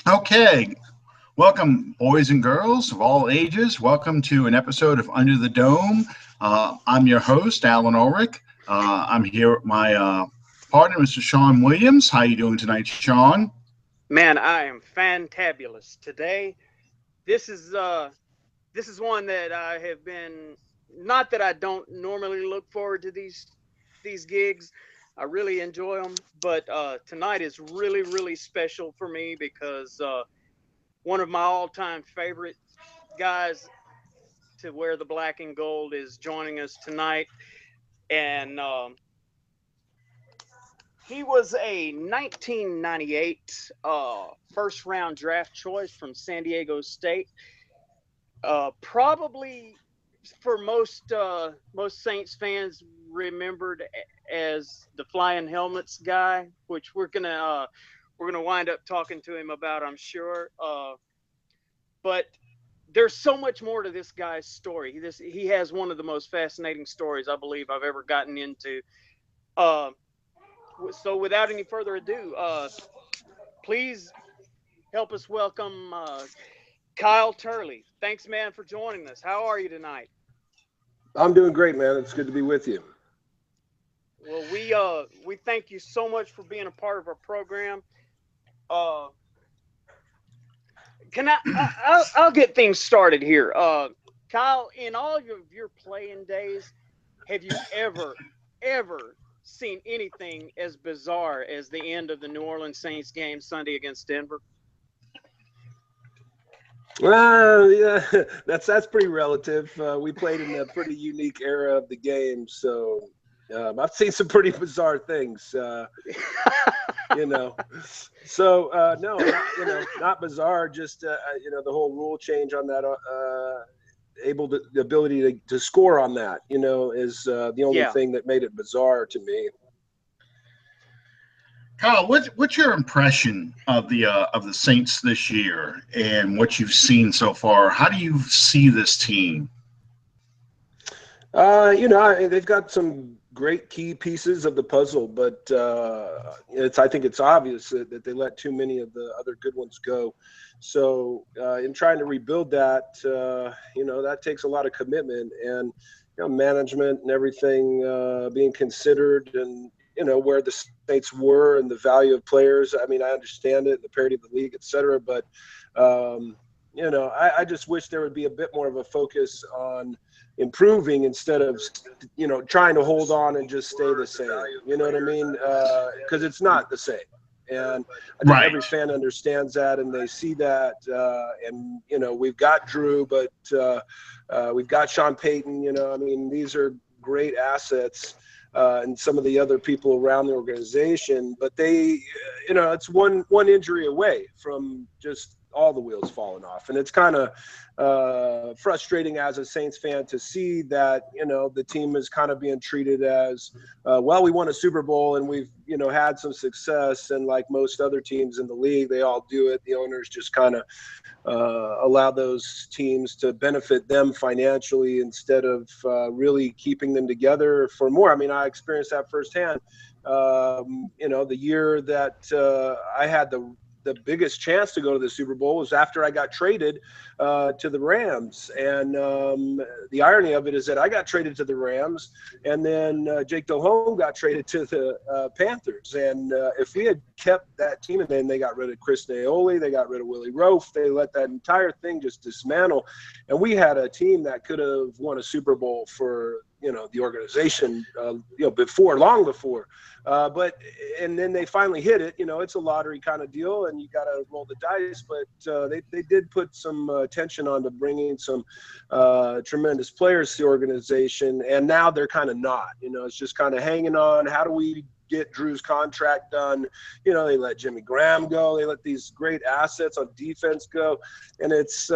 Okay, welcome, boys and girls of all ages. Welcome to an episode of Under the Dome. I'm your host, Alan Ulrich. I'm here with my partner, Mr. Sean Williams. How you doing tonight, Sean? Man, I am fantabulous today. This is one that I have been, not that I don't normally look forward to these gigs. I really enjoy them, but tonight is really special for me because one of my all-time favorite guys to wear the black and gold is joining us tonight, and he was a 1998 first round draft choice from San Diego State. Probably for most Saints fans remembered as the flying helmets guy, which we're gonna wind up talking to him about, I'm sure. But there's so much more to this guy's story. He has one of the most fascinating stories I believe I've ever gotten into. Uh, so without any further ado, please help us welcome Kyle Turley. Thanks, man, for joining us. How are you tonight? I'm doing great, man. It's good to be with you. Well, we thank you so much for being a part of our program. Uh, I'll get things started here. Kyle, in all of your playing days, have you ever seen anything as bizarre as the end of the New Orleans Saints game Sunday against Denver? Well, yeah, that's pretty relative. We played in a pretty unique era of the game, so I've seen some pretty bizarre things. You know, so no, not bizarre. Just the whole rule change on that. The ability to score on that, is the only thing that made it bizarre to me. Kyle, what's your impression of the Saints this year and what you've seen so far? How do you see this team? They've got some great key pieces of the puzzle, but I think it's obvious that they let too many of the other good ones go. So in trying to rebuild that, that takes a lot of commitment and management and everything being considered, and where the Saints were and the value of players. I mean, I understand it, the parity of the league, et cetera, but I just wish there would be a bit more of a focus on improving instead of trying to hold on and just stay the same. You know what I mean? Because it's not the same, and I think every fan understands that, and they see that. And we've got Drew, but we've got Sean Payton. I mean, these are great assets. And some of the other people around the organization, but they, it's one injury away from just all the wheels falling off. And it's kind of frustrating as a Saints fan to see that, the team is kind of being treated as, we won a Super Bowl and we've, had some success. And like most other teams in the league, they all do it. The owners just kind of allow those teams to benefit them financially instead of really keeping them together for more. I mean, I experienced that firsthand. The year that I had the biggest chance to go to the Super Bowl was after I got traded to the Rams. And the irony of it is that I got traded to the Rams, and then Jake Delhomme got traded to the Panthers. And if we had kept that team, and then they got rid of Chris Naoli, they got rid of Willie Roaf, they let that entire thing just dismantle. And we had a team that could have won a Super Bowl for the organization, long before. And then they finally hit it. It's a lottery kind of deal, and you got to roll the dice. But they did put some attention on to bringing some tremendous players to the organization, and now they're kind of not. It's just kind of hanging on. How do we get Drew's contract done? They let Jimmy Graham go. They let these great assets on defense go, and it's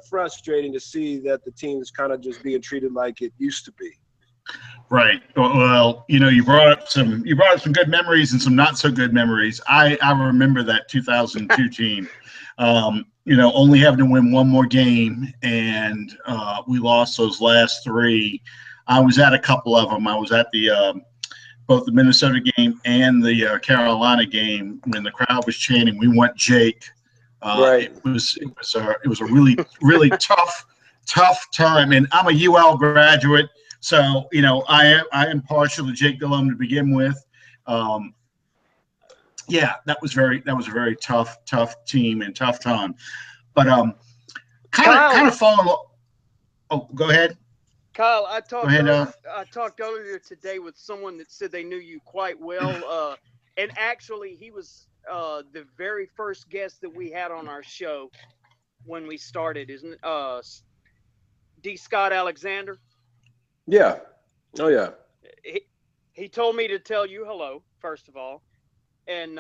frustrating to see that the team is kind of just being treated like it used to be. Right. Well, you brought up some good memories and some not so good memories. I remember that 2002 team, only having to win one more game, and we lost those last three. I was at a couple of them. I was at the both the Minnesota game and the Carolina game when the crowd was chanting, "We want Jake." Right. It was a really, really tough time. And I'm a UL graduate, so I am partial to Jake Dillon to begin with. Yeah, that was a very tough team and tough time. But kind of following. Oh, go ahead. Kyle, I Go ahead. talked earlier today with someone that said they knew you quite well, and actually he was the very first guest that we had on our show when we started, isn't D. Scott Alexander? Yeah. Oh yeah. He told me to tell you hello, first of all, and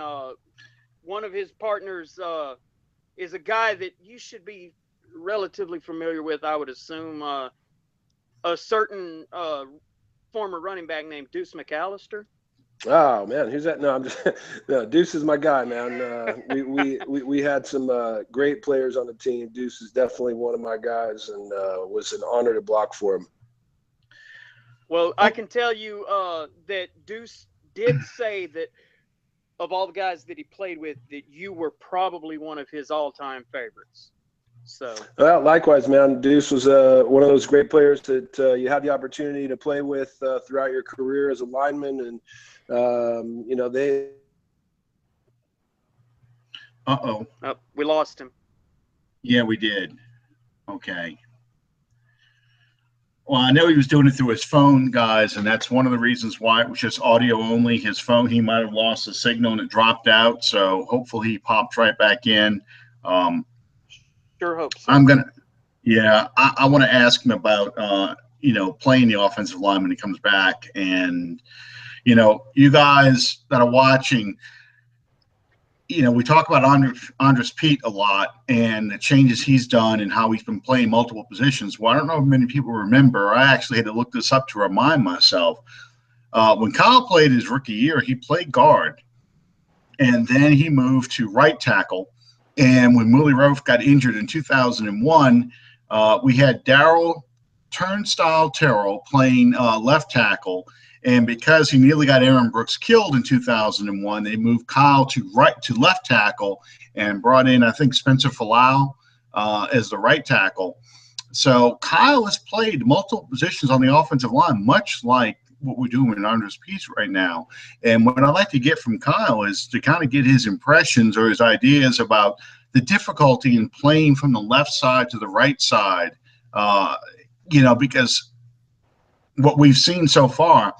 one of his partners is a guy that you should be relatively familiar with, I would assume. A certain former running back named Deuce McAllister. Oh man, who's that? No, I'm just no, Deuce is my guy, man. We had some great players on the team. Deuce is definitely one of my guys, and was an honor to block for him. Well, I can tell you that Deuce did say that of all the guys that he played with, that you were probably one of his all-time favorites. So, well, likewise, man. Deuce was one of those great players that you had the opportunity to play with throughout your career as a lineman, and they. Oh, we lost him. Yeah, we did. Okay. Well, I know he was doing it through his phone, guys, and that's one of the reasons why it was just audio only. His phone, he might have lost the signal and it dropped out. So hopefully he popped right back in. Sure hope so. I want to ask him about, playing the offensive line when he comes back. And, you guys that are watching, we talk about Andres Pete a lot and the changes he's done and how he's been playing multiple positions. Well, I don't know if many people remember. I actually had to look this up to remind myself. When Kyle played his rookie year, he played guard. And then he moved to right tackle. And when Willie Roaf got injured in 2001, we had Darryl Turnstile Terrell playing left tackle. And because he nearly got Aaron Brooks killed in 2001, they moved Kyle to left tackle and brought in, I think, Spencer Falau as the right tackle. So Kyle has played multiple positions on the offensive line, much like what we're doing in Andres Piece right now. And what I'd like to get from Kyle is to kind of get his impressions or his ideas about the difficulty in playing from the left side to the right side, because what we've seen so far,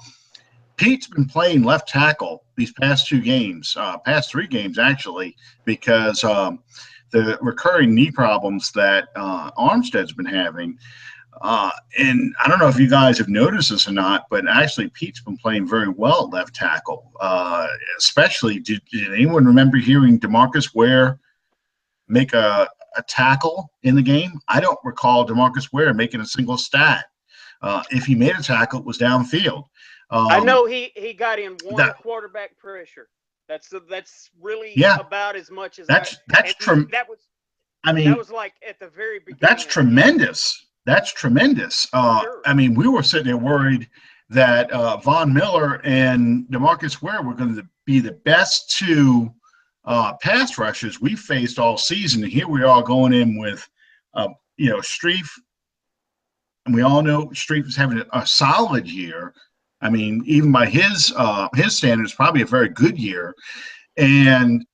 Pete's been playing left tackle these past 2 games, past 3 games actually, because the recurring knee problems that Armstead's been having. And I don't know if you guys have noticed this or not, but actually Pete's been playing very well at left tackle. Especially, did anyone remember hearing DeMarcus Ware make a tackle in the game? I don't recall DeMarcus Ware making a single stat. If he made a tackle, it was downfield. I know he got in one quarterback pressure. That's really about as much as that was like at the very beginning. That's tremendous. That's tremendous. Sure. I mean, we were sitting there worried that Von Miller and DeMarcus Ware were going to be the best 2 pass rushers we faced all season. And here we are going in with, Streif. And we all know Streif is having a solid year. I mean, even by his standards, probably a very good year. And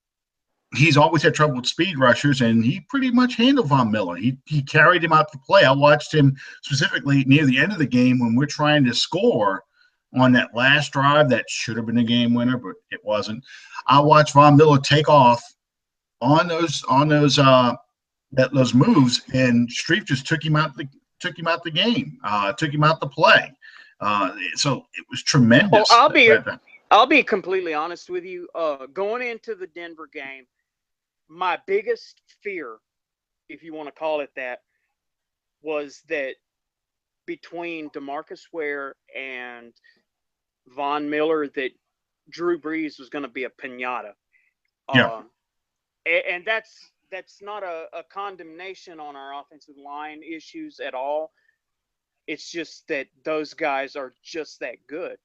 he's always had trouble with speed rushers, and he pretty much handled Von Miller. He carried him out to play. I watched him specifically near the end of the game when we're trying to score on that last drive that should have been a game winner, but it wasn't. I watched Von Miller take off on those moves, and Streif just took him out the game, took him out the play. So it was tremendous. Well, I'll be completely honest with you. Going into the Denver game, my biggest fear, if you want to call it that, was that between DeMarcus Ware and Von Miller, that Drew Brees was going to be a pinata. Yeah. And that's not a condemnation on our offensive line issues at all. It's just that those guys are just that good.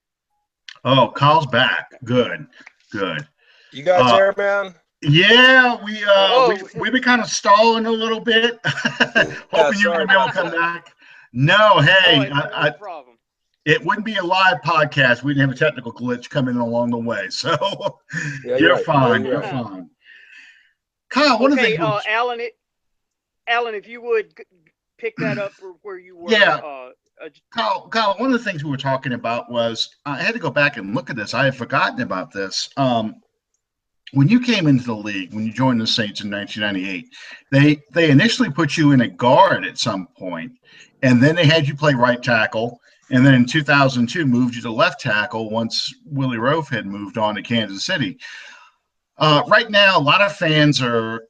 Oh, Kyle's back. Good. You guys there, man? Yeah, we've been kind of stalling a little bit, hoping you were gonna be able to come back. No, hey, no problem. it wouldn't be a live podcast. We didn't have a technical glitch coming along the way, so Yeah, you're right. fine. No, You're right. fine. Kyle, one of the things. Alan, if you would pick that up where you were. Yeah. Kyle, one of the things we were talking about was I had to go back and look at this. I had forgotten about this. When you came into the league, when you joined the Saints in 1998, they initially put you in a guard at some point, and then they had you play right tackle, and then in 2002 moved you to left tackle once Willie Roaf had moved on to Kansas City. Right now, a lot of fans are,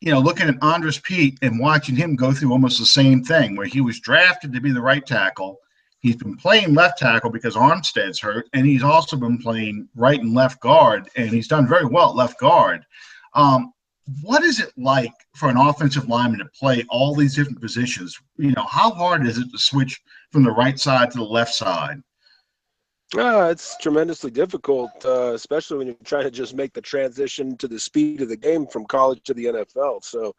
looking at Andres Pete and watching him go through almost the same thing, where he was drafted to be the right tackle. He's been playing left tackle because Armstead's hurt, and he's also been playing right and left guard, and he's done very well at left guard. What is it like for an offensive lineman to play all these different positions? How hard is it to switch from the right side to the left side? It's tremendously difficult, especially when you're trying to just make the transition to the speed of the game from college to the NFL. So,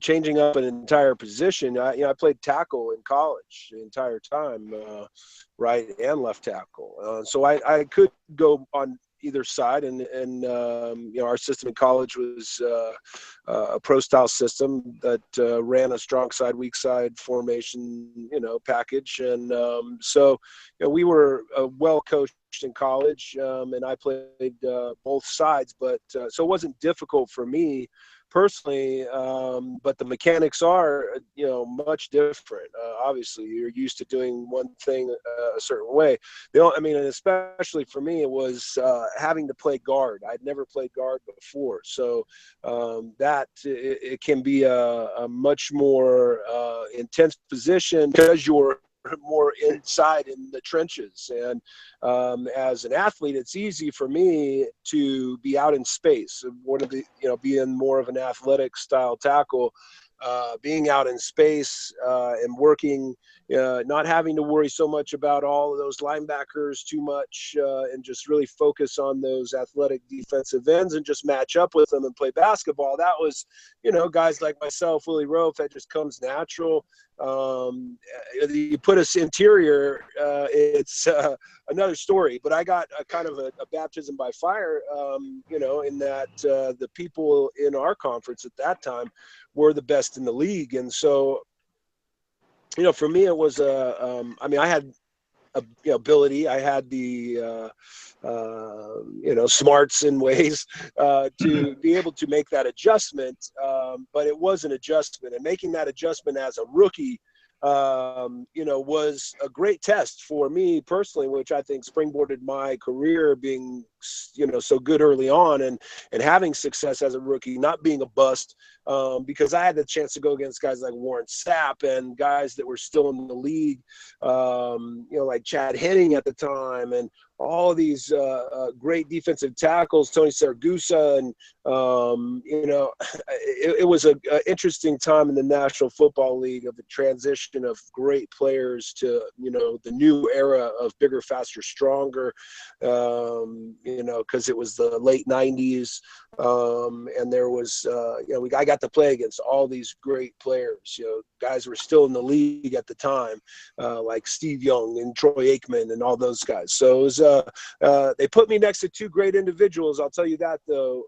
changing up an entire position. I played tackle in college the entire time, right and left tackle. So I could go on either side, and our system in college was a pro style system that ran a strong side, weak side formation, package, and so we were well coached in college, and I played both sides, but so it wasn't difficult for me personally, but the mechanics are, much different. Obviously, you're used to doing one thing a certain way. And especially for me, it was having to play guard. I'd never played guard before, so that it can be a much more intense position because you're more inside in the trenches. And as an athlete, it's easy for me to be out in space. One of the, being more of an athletic style tackle, being out in space and working, not having to worry so much about all of those linebackers too much, and just really focus on those athletic defensive ends and just match up with them and play basketball. That was, guys like myself, Willie Roaf, that just comes natural. You put us interior, it's another story, but I got a kind of a baptism by fire, in that the people in our conference at that time were the best in the league. And so, for me, it was I had ability. I had the smarts and ways to be able to make that adjustment, but it was an adjustment, and making that adjustment as a rookie was a great test for me personally, which I think springboarded my career, being so good early on and having success as a rookie, not being a bust, because I had the chance to go against guys like Warren Sapp and guys that were still in the league, like Chad Henning at the time, and all of these great defensive tackles, Tony Saragusa, and it was an interesting time in the National Football League of the transition of great players to the new era of bigger, faster, stronger, because it was the late 90s, and there was I got to play against all these great players, guys were still in the league at the time, like Steve Young and Troy Aikman and all those guys. So it was they put me next to two great individuals, I'll tell you that, though,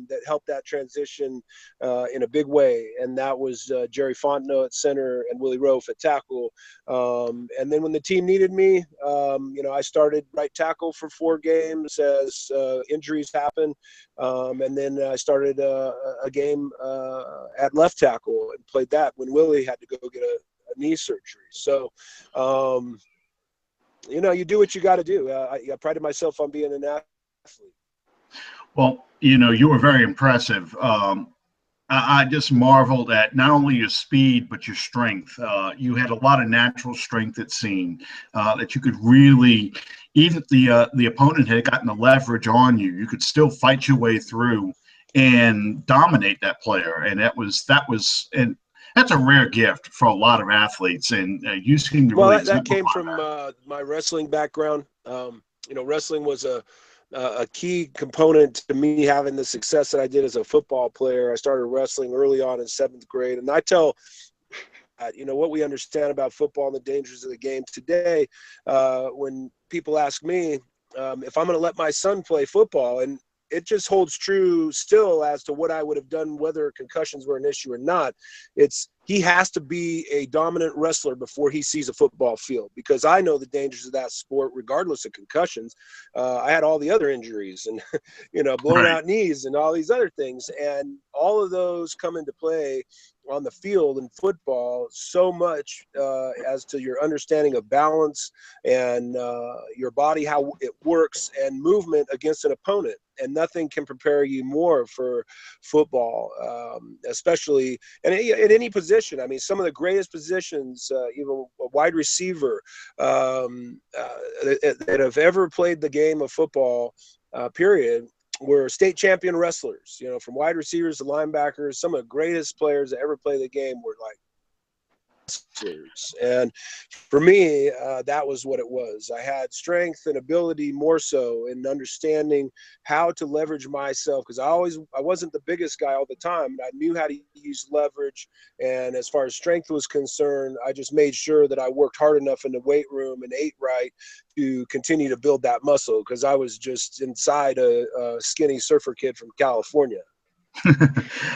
that helped that transition in a big way, and that was Jerry Fontenot at center and Willie Roaf at tackle. And then when the team needed me, I started right tackle for 4 games as injuries happened, and then I started a game at left tackle and played that when Willie had to go get a knee surgery. So you do what you got to do. I prided myself on being an athlete. Well, you were very impressive. I just marveled at not only your speed, but your strength. You had a lot of natural strength, it seemed, that you could really, even if the opponent had gotten the leverage on you, you could still fight your way through and dominate that player. And and that's a rare gift for a lot of athletes. And you seem to really that came from my wrestling background. Wrestling was a key component to me having the success that I did as a football player. I started wrestling early on in 7th grade, and I tell what we understand about football and the dangers of the game today. When people ask me if I'm going to let my son play football, and it just holds true still as to what I would have done, whether concussions were an issue or not. He has to be a dominant wrestler before he sees a football field, because I know the dangers of that sport, regardless of concussions. I had all the other injuries and, blown out knees and all these other things. And all of those come into play on the field in football so much as to your understanding of balance and your body, how it works, and movement against an opponent. And nothing can prepare you more for football, especially at any position. I mean, some of the greatest positions, even a wide receiver that have ever played the game of football, period, were state champion wrestlers. From wide receivers to linebackers, some of the greatest players that ever played the game were like wrestlers. And for me, that was what it was. I had strength and ability more so in understanding how to leverage myself, because I wasn't the biggest guy all the time. I knew how to use leverage, and as far as strength was concerned, I just made sure that I worked hard enough in the weight room and ate right to continue to build that muscle, because I was just inside a skinny surfer kid from California.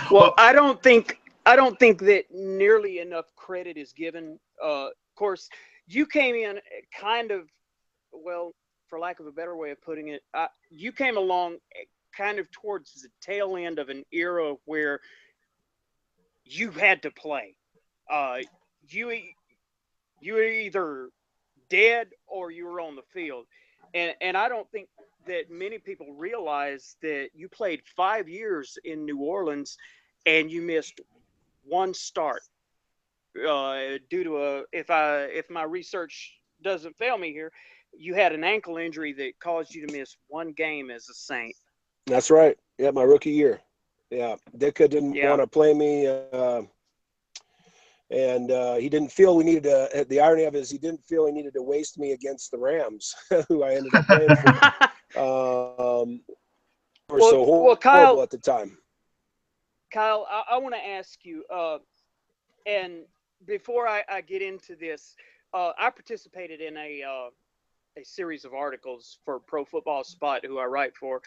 Well, I don't think that nearly enough credit is given. Of course, you came in kind of, well, for lack of a better way of putting it, you came along kind of towards the tail end of an era where you had to play. You were either dead or you were on the field. And I don't think that many people realize that you played 5 years in New Orleans and you missed one start due to if my research doesn't fail me here, you had an ankle injury that caused you to miss one game as a Saint. That's right. Yeah, my rookie year. Yeah, Ditka didn't want to play me, and he didn't feel we needed to. The irony of it is he didn't feel he needed to waste me against the Rams, who I ended up playing for. Were so horrible Kyle, at the time. Kyle, I want to ask you, and before I get into this, I participated in a series of articles for Pro Football Spot, who I write for,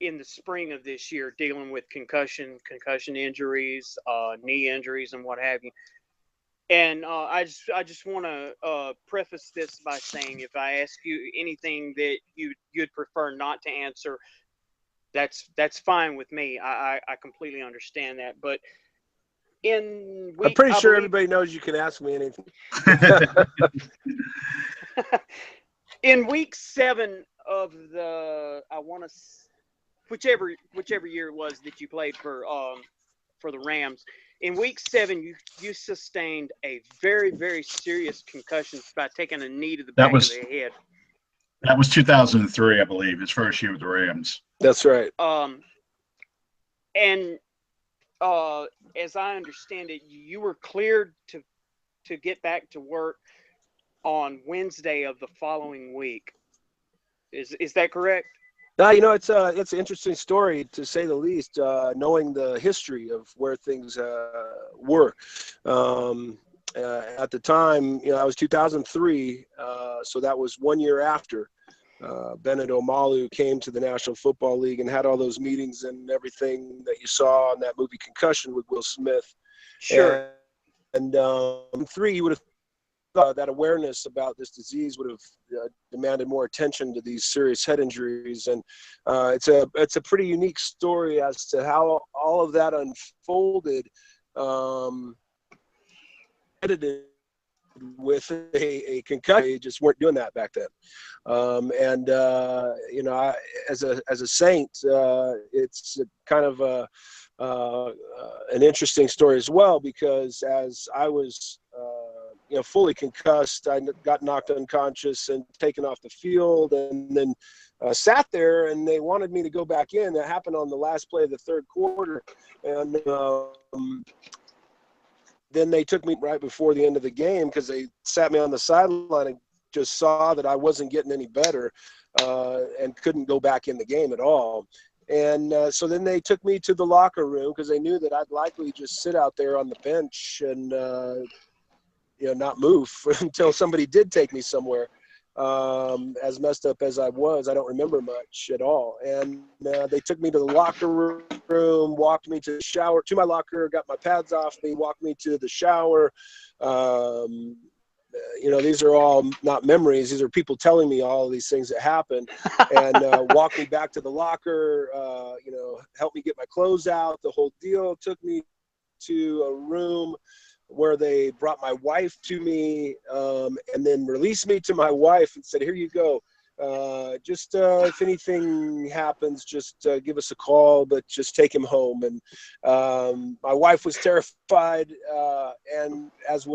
in the spring of this year, dealing with concussion injuries, knee injuries, and what have you. And I just want to preface this by saying, if I ask you anything that you'd prefer not to answer, that's fine with me. I completely understand that. But I'm pretty sure everybody knows you can ask me anything. In week 7 of whichever year it was that you played for the Rams, in week 7 you sustained a very, very serious concussion by taking a knee to the back of the head. That was 2003, I believe, his first year with the Rams. That's right. And as I understand it, you were cleared to get back to work on Wednesday of the following week. Is that correct? It's an interesting story, to say the least, knowing the history of where things were. At the time, that was 2003, so that was 1 year after Bennett Omalu came to the National Football League and had all those meetings and everything that you saw in that movie Concussion with Will Smith. Sure. And 3, you would have that awareness about this disease would have demanded more attention to these serious head injuries. And it's a pretty unique story as to how all of that unfolded, edited with a concussion. They just weren't doing that back then. I, as a Saint, it's kind of an interesting story as well, because as I was fully concussed, I got knocked unconscious and taken off the field, and then sat there, and they wanted me to go back in. That happened on the last play of the third quarter, and then they took me right before the end of the game because they sat me on the sideline and just saw that I wasn't getting any better. and couldn't go back in the game at all. And so then they took me to the locker room because they knew that I'd likely just sit out there on the bench and not move until somebody did take me somewhere. As messed up as I was, I don't remember much at all. And they took me to the locker room, walked me to the shower, to my locker, got my pads off me, walked me to the shower. These are all not memories. These are people telling me all of these things that happened, and walked me back to the locker, helped me get my clothes out, the whole deal. Took me to a room where they brought my wife to me, and then released me to my wife and said, here you go. If anything happens, just give us a call, but just take him home. And my wife was terrified. And as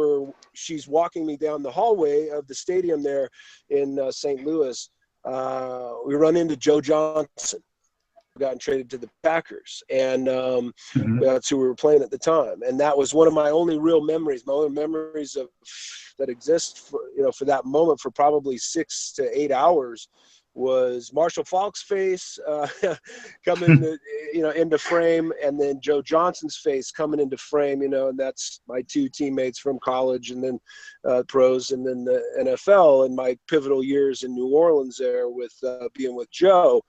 she's walking me down the hallway of the stadium there in St. Louis, we run into Joe Johnson, gotten traded to the Packers, and that's who we were playing at the time. And that was one of my only real memories. My only memories of that exist for that moment for probably 6 to 8 hours was Marshall Faulk's face coming into frame, and then Joe Johnson's face coming into frame, and that's my two teammates from college and then pros and then the NFL, and my pivotal years in New Orleans there with being with Joe.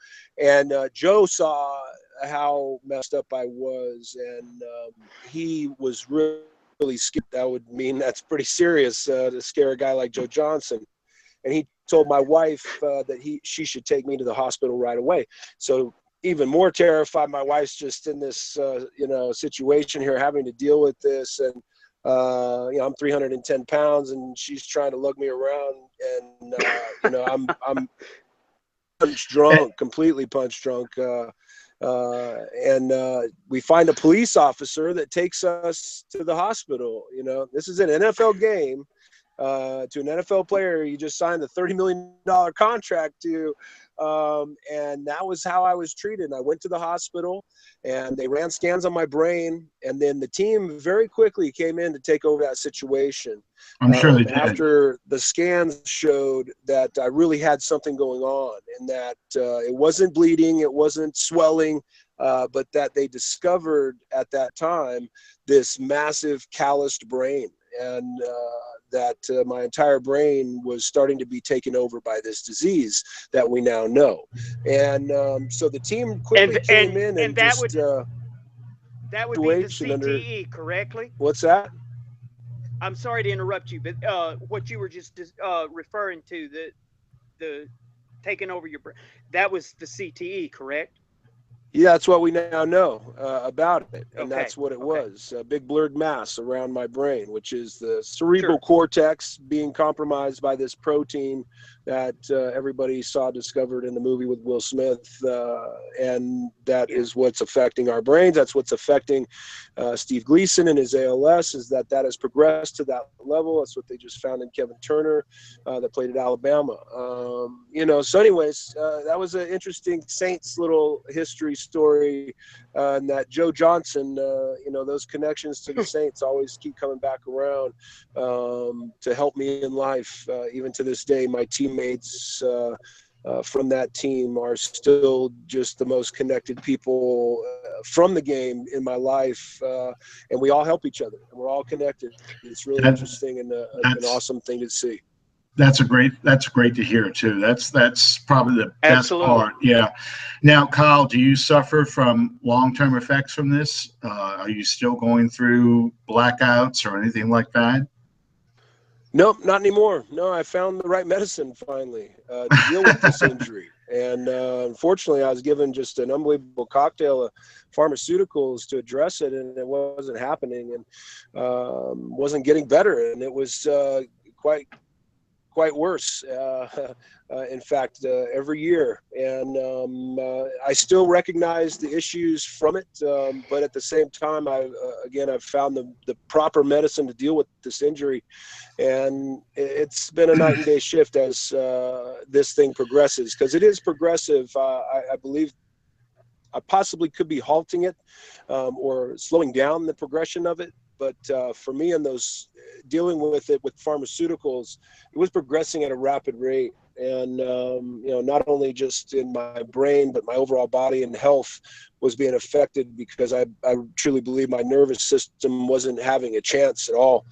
And Joe saw how messed up I was, and he was really scared. That would mean that's pretty serious to scare a guy like Joe Johnson. And he told my wife that she should take me to the hospital right away. So even more terrified, my wife's just in this situation here, having to deal with this, and I'm 310 pounds, and she's trying to lug me around, and I'm punch drunk, completely punch drunk. And we find a police officer that takes us to the hospital. This is an NFL game, to an NFL player you just signed a $30 million contract to. And that was how I was treated. I went to the hospital, and they ran scans on my brain, and then the team very quickly came in to take over that situation. I'm sure they did. After the scans showed that I really had something going on, and that it wasn't bleeding, it wasn't swelling, but that they discovered at that time this massive calloused brain, and that my entire brain was starting to be taken over by this disease that we now know. And so the team quickly came in and that just would that would be the CTE, correctly? What's that? I'm sorry to interrupt you, but what you were just referring to, the taking over your brain, that was the CTE, correct? Yeah, that's what we now know about it, and Okay. that's what it was, a big blurred mass around my brain, which is the cerebral cortex being compromised by this protein that everybody saw discovered in the movie with Will Smith, and that is what's affecting our brains. That's what's affecting Steve Gleason and his ALS, is that has progressed to that level. That's what they just found in Kevin Turner that played at Alabama. So anyways, that was an interesting Saints little history story, and that Joe Johnson, those connections to the Saints always keep coming back around to help me in life. Even to this day, my teammates from that team are still just the most connected people from the game in my life, and we all help each other, and we're all connected. It's really interesting and an awesome thing to see. That's great to hear too. That's probably the best part. Yeah. Now, Kyle, do you suffer from long-term effects from this? Are you still going through blackouts or anything like that? Nope, not anymore. No, I found the right medicine finally to deal with this injury. And unfortunately, I was given just an unbelievable cocktail of pharmaceuticals to address it, and it wasn't happening, and wasn't getting better. And it was quite worse, in fact, every year. And I still recognize the issues from it, but at the same time, I've found the proper medicine to deal with this injury. And it's been a night and day shift as this thing progresses, because it is progressive. I believe I possibly could be halting it or slowing down the progression of it. But for me, in those dealing with it with pharmaceuticals, it was progressing at a rapid rate. And not only just in my brain, but my overall body and health was being affected because I truly believe my nervous system wasn't having a chance at all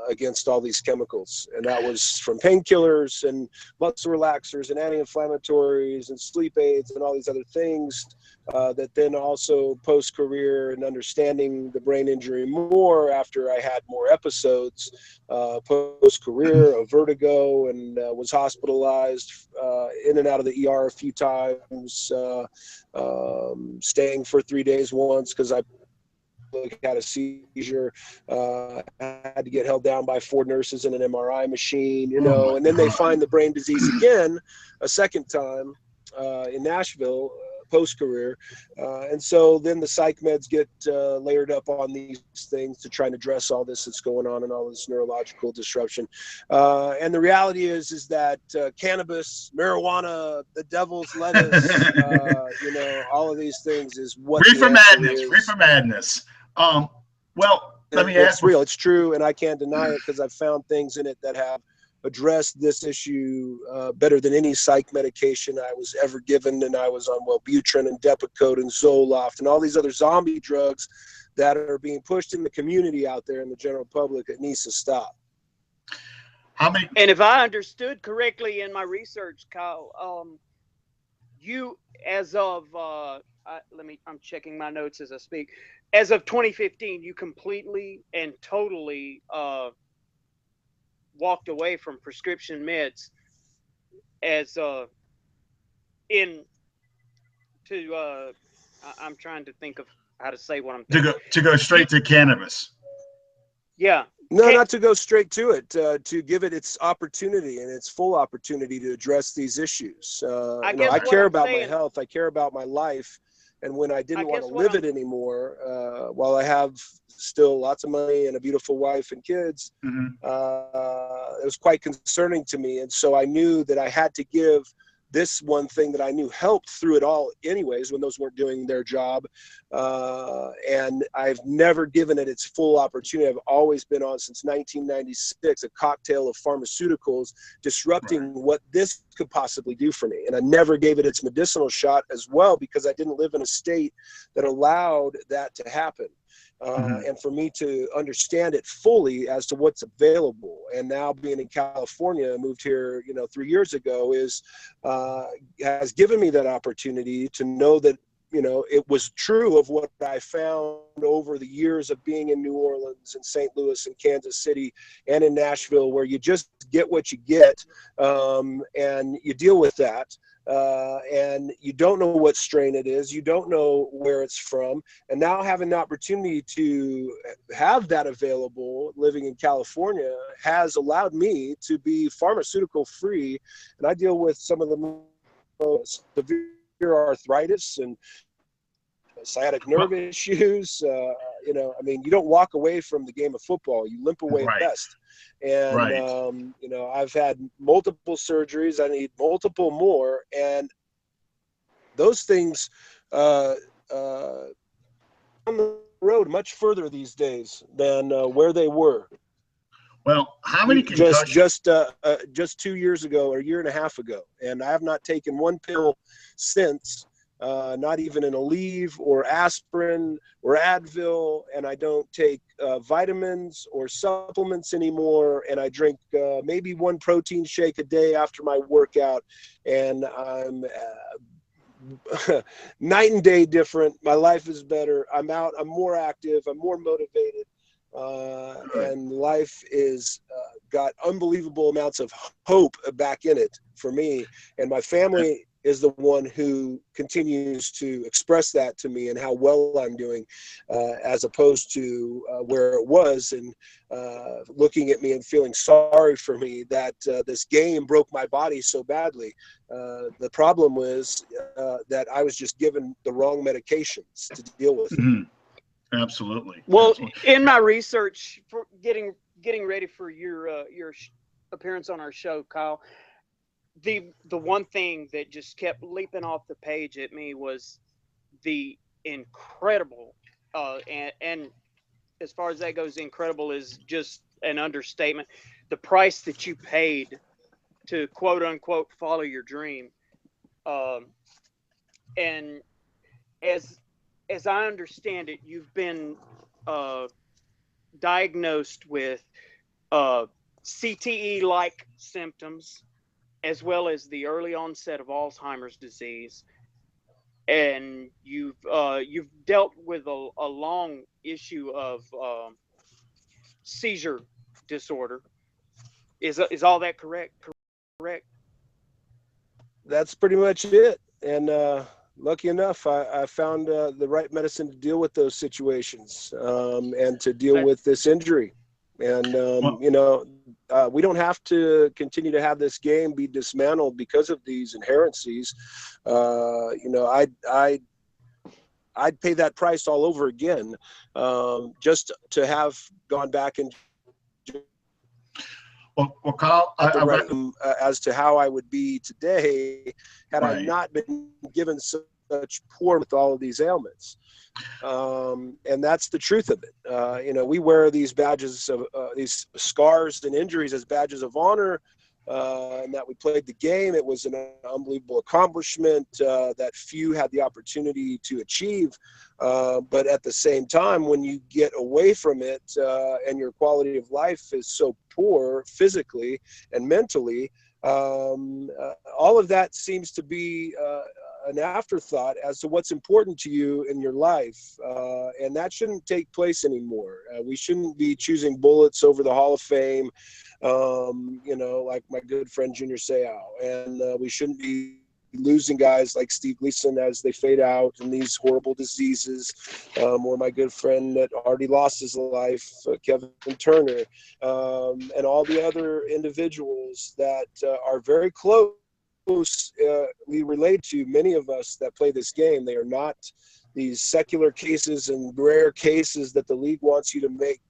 against all these chemicals. And that was from painkillers and muscle relaxers and anti-inflammatories and sleep aids and all these other things that then also post-career and understanding the brain injury more after I had more episodes post-career of vertigo and was hospitalized in and out of the ER a few times, staying for 3 days once because I had a seizure, had to get held down by 4 nurses in an MRI machine, and then they find the brain disease again a second time in Nashville post-career. And so then the psych meds get layered up on these things to try and address all this that's going on and all this neurological disruption. And the reality is that cannabis, marijuana, the devil's lettuce, all of these things is what reefer madness. Well, let me ask. It's real. It's true, and I can't deny it because I've found things in it that have addressed this issue better than any psych medication I was ever given. And I was on Wellbutrin and Depakote and Zoloft and all these other zombie drugs that are being pushed in the community out there in the general public. It needs to stop. How many? And if I understood correctly in my research, Kyle, you, as of I'm checking my notes as I speak. As of 2015, you completely and totally walked away from prescription meds I'm trying to think of how to say what I'm thinking. To go straight to cannabis. Yeah. No, not to go straight to it, to give it its opportunity and its full opportunity to address these issues. I care about my health. I care about my life. And when I didn't want to live it anymore, while I have still lots of money and a beautiful wife and kids, it was quite concerning to me. And so I knew that I had to give this one thing that I knew helped through it all anyways when those weren't doing their job. And I've never given it its full opportunity. I've always been on since 1996, a cocktail of pharmaceuticals disrupting what this could possibly do for me. And I never gave it its medicinal shot as well because I didn't live in a state that allowed that to happen. And for me to understand it fully as to what's available, and now being in California, I moved here, 3 years ago, has given me that opportunity to know that, it was true of what I found over the years of being in New Orleans and St. Louis and Kansas City and in Nashville, where you just get what you get, and you deal with that. And you don't know what strain it is. You don't know where it's from. And now having the opportunity to have that available, living in California, has allowed me to be pharmaceutical free. And I deal with some of the most severe arthritis and sciatic nerve issues. You don't walk away from the game of football. You limp away at best. And, I've had multiple surgeries. I need multiple more. And those things on the road much further these days than where they were. Well, how many concussions? Just 2 years ago or a year and a half ago. And I have not taken one pill since. Not even an Aleve or aspirin or Advil, and I don't take vitamins or supplements anymore, and I drink maybe one protein shake a day after my workout, and I'm night and day different. My life is better. I'm out. I'm more active. I'm more motivated, and life is got unbelievable amounts of hope back in it for me, and my family is the one who continues to express that to me and how well I'm doing, as opposed to where it was, and looking at me and feeling sorry for me that this game broke my body so badly. The problem was that I was just given the wrong medications to deal with it. Absolutely. Well, Absolutely. In my research for getting ready for your appearance on our show, Kyle, the one thing that just kept leaping off the page at me was the incredible, and as far as that goes, incredible is just an understatement. The price that you paid to quote unquote follow your dream. And as I understand it, you've been diagnosed with CTE-like symptoms, as well as the early onset of Alzheimer's disease, and you've dealt with a long issue of seizure disorder. Is all that correct? Correct. That's pretty much it. And lucky enough, I found the right medicine to deal with those situations, and to deal with this injury. And we don't have to continue to have this game be dismantled because of these inherencies. I'd pay that price all over again, just to have gone back and Well, Kyle, as to how I would be today had I not been given such poor with all of these ailments. And that's the truth of it. We wear these badges of these scars and injuries as badges of honor, and that we played the game. It was an unbelievable accomplishment that few had the opportunity to achieve. But at the same time, when you get away from it and your quality of life is so poor physically and mentally, all of that seems to be an afterthought as to what's important to you in your life. And that shouldn't take place anymore. We shouldn't be choosing bullets over the Hall of Fame, like my good friend Junior Seau. And we shouldn't be losing guys like Steve Gleason as they fade out in these horrible diseases, or my good friend that already lost his life, Kevin Turner, and all the other individuals that are very close. We relate to many of us that play this game. They are not these secular cases and rare cases that the league wants you to make,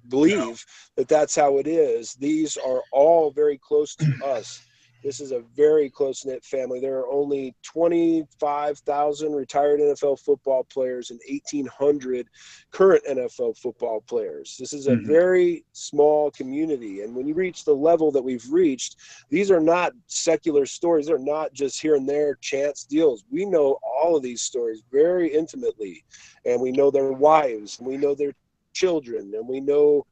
believe that that's how it is. These are all very close to us. This is a very close-knit family. There are only 25,000 retired NFL football players and 1,800 current NFL football players. This is a very small community. And when you reach the level that we've reached, these are not secular stories. They're not just here and there chance deals. We know all of these stories very intimately, and we know their wives, and we know their children, and we know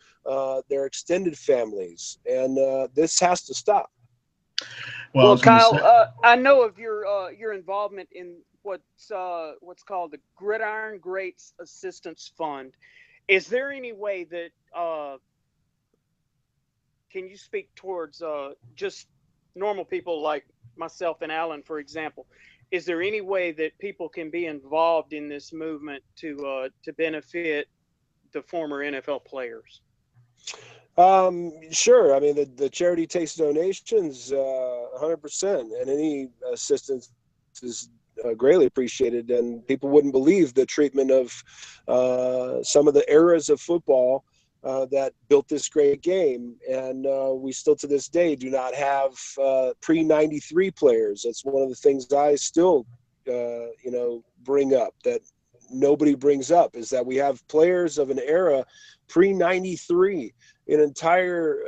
their extended families. And this has to stop. Well, Kyle, I know of your involvement in what's called the Gridiron Greats Assistance Fund. Is there any way that can you speak towards just normal people like myself and Alan, for example? Is there any way that people can be involved in this movement to benefit the former NFL players? Sure. I mean, the charity takes donations 100%, and any assistance is greatly appreciated. And people wouldn't believe the treatment of some of the eras of football that built this great game. And we still to this day do not have pre-93 players. That's one of the things I still, bring up that nobody brings up, is that we have players of an era pre-93, an entire,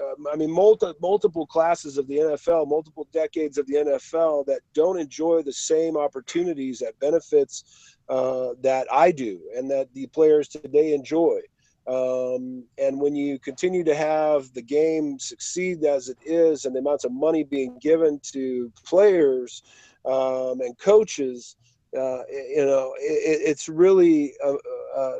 multiple classes of the NFL, multiple decades of the NFL that don't enjoy the same opportunities that benefits that I do and that the players today enjoy. And when you continue to have the game succeed as it is, and the amounts of money being given to players and coaches, it's really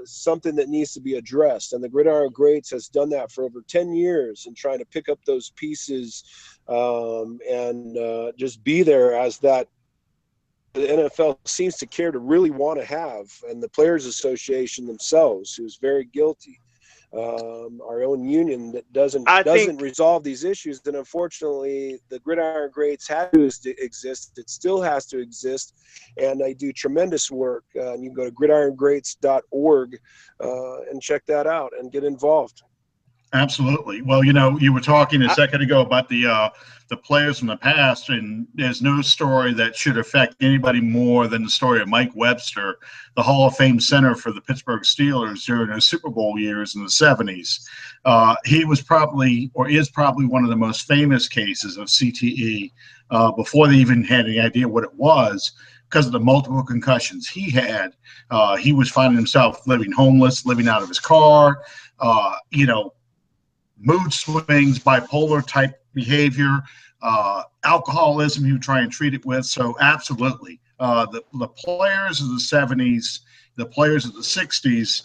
something that needs to be addressed. And the Gridiron Greats has done that for over 10 years in trying to pick up those pieces and just be there as that the NFL seems to care to really want to have, and the Players Association themselves, who's very guilty. Our own union that doesn't resolve these issues, then unfortunately the Gridiron Greats had to exist. It still has to exist, and they do tremendous work. And you can go to gridirongreats.org and check that out and get involved. Absolutely. Well, you were talking a second ago about the players from the past, and there's no story that should affect anybody more than the story of Mike Webster, the Hall of Fame center for the Pittsburgh Steelers during their Super Bowl years in the 70s. He was probably, or is probably, one of the most famous cases of CTE before they even had any idea what it was, because of the multiple concussions he had. He was finding himself living homeless, living out of his car, mood swings, bipolar type behavior, alcoholism you try and treat it with. So absolutely. The players of the 70s, the players of the 60s,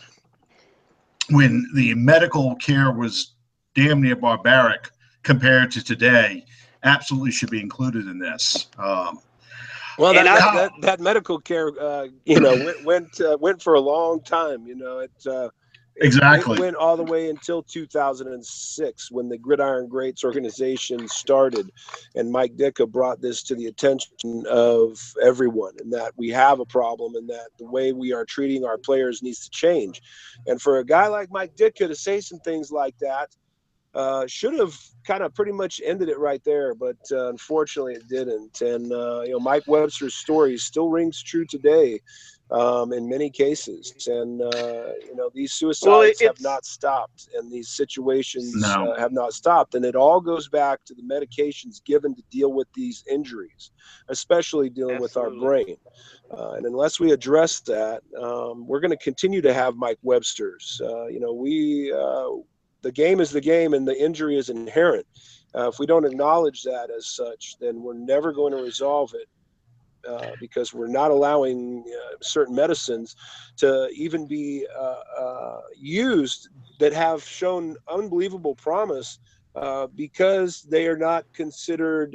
when the medical care was damn near barbaric compared to today, absolutely should be included in this. Well, that medical care, went for a long time. Exactly. It went all the way until 2006 when the Gridiron Greats organization started, and Mike Ditka brought this to the attention of everyone, and that we have a problem, and that the way we are treating our players needs to change. And for a guy like Mike Ditka to say some things like that, should have kind of pretty much ended it right there, but unfortunately it didn't. And Mike Webster's story still rings true today in many cases. And these suicides have not stopped, and these situations have not stopped. And it all goes back to the medications given to deal with these injuries, especially dealing with our brain. And unless we address that, we're going to continue to have Mike Websters. The game is the game, and the injury is inherent. If we don't acknowledge that as such, then we're never going to resolve it, because we're not allowing certain medicines to even be used that have shown unbelievable promise, because they are not considered.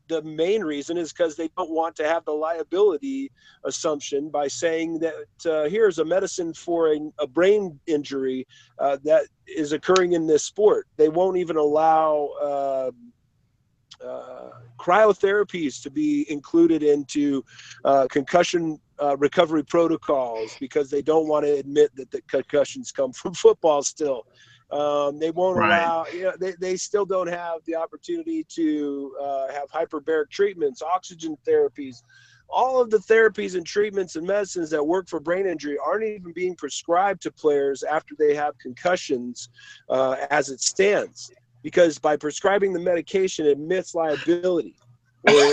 The main reason is because they don't want to have the liability assumption by saying that here's a medicine for a brain injury that is occurring in this sport. They won't even allow cryotherapies to be included into concussion recovery protocols, because they don't want to admit that the concussions come from football still. They won't allow, they still don't have the opportunity to have hyperbaric treatments, oxygen therapies. All of the therapies and treatments and medicines that work for brain injury aren't even being prescribed to players after they have concussions as it stands, because by prescribing the medication, it admits liability, or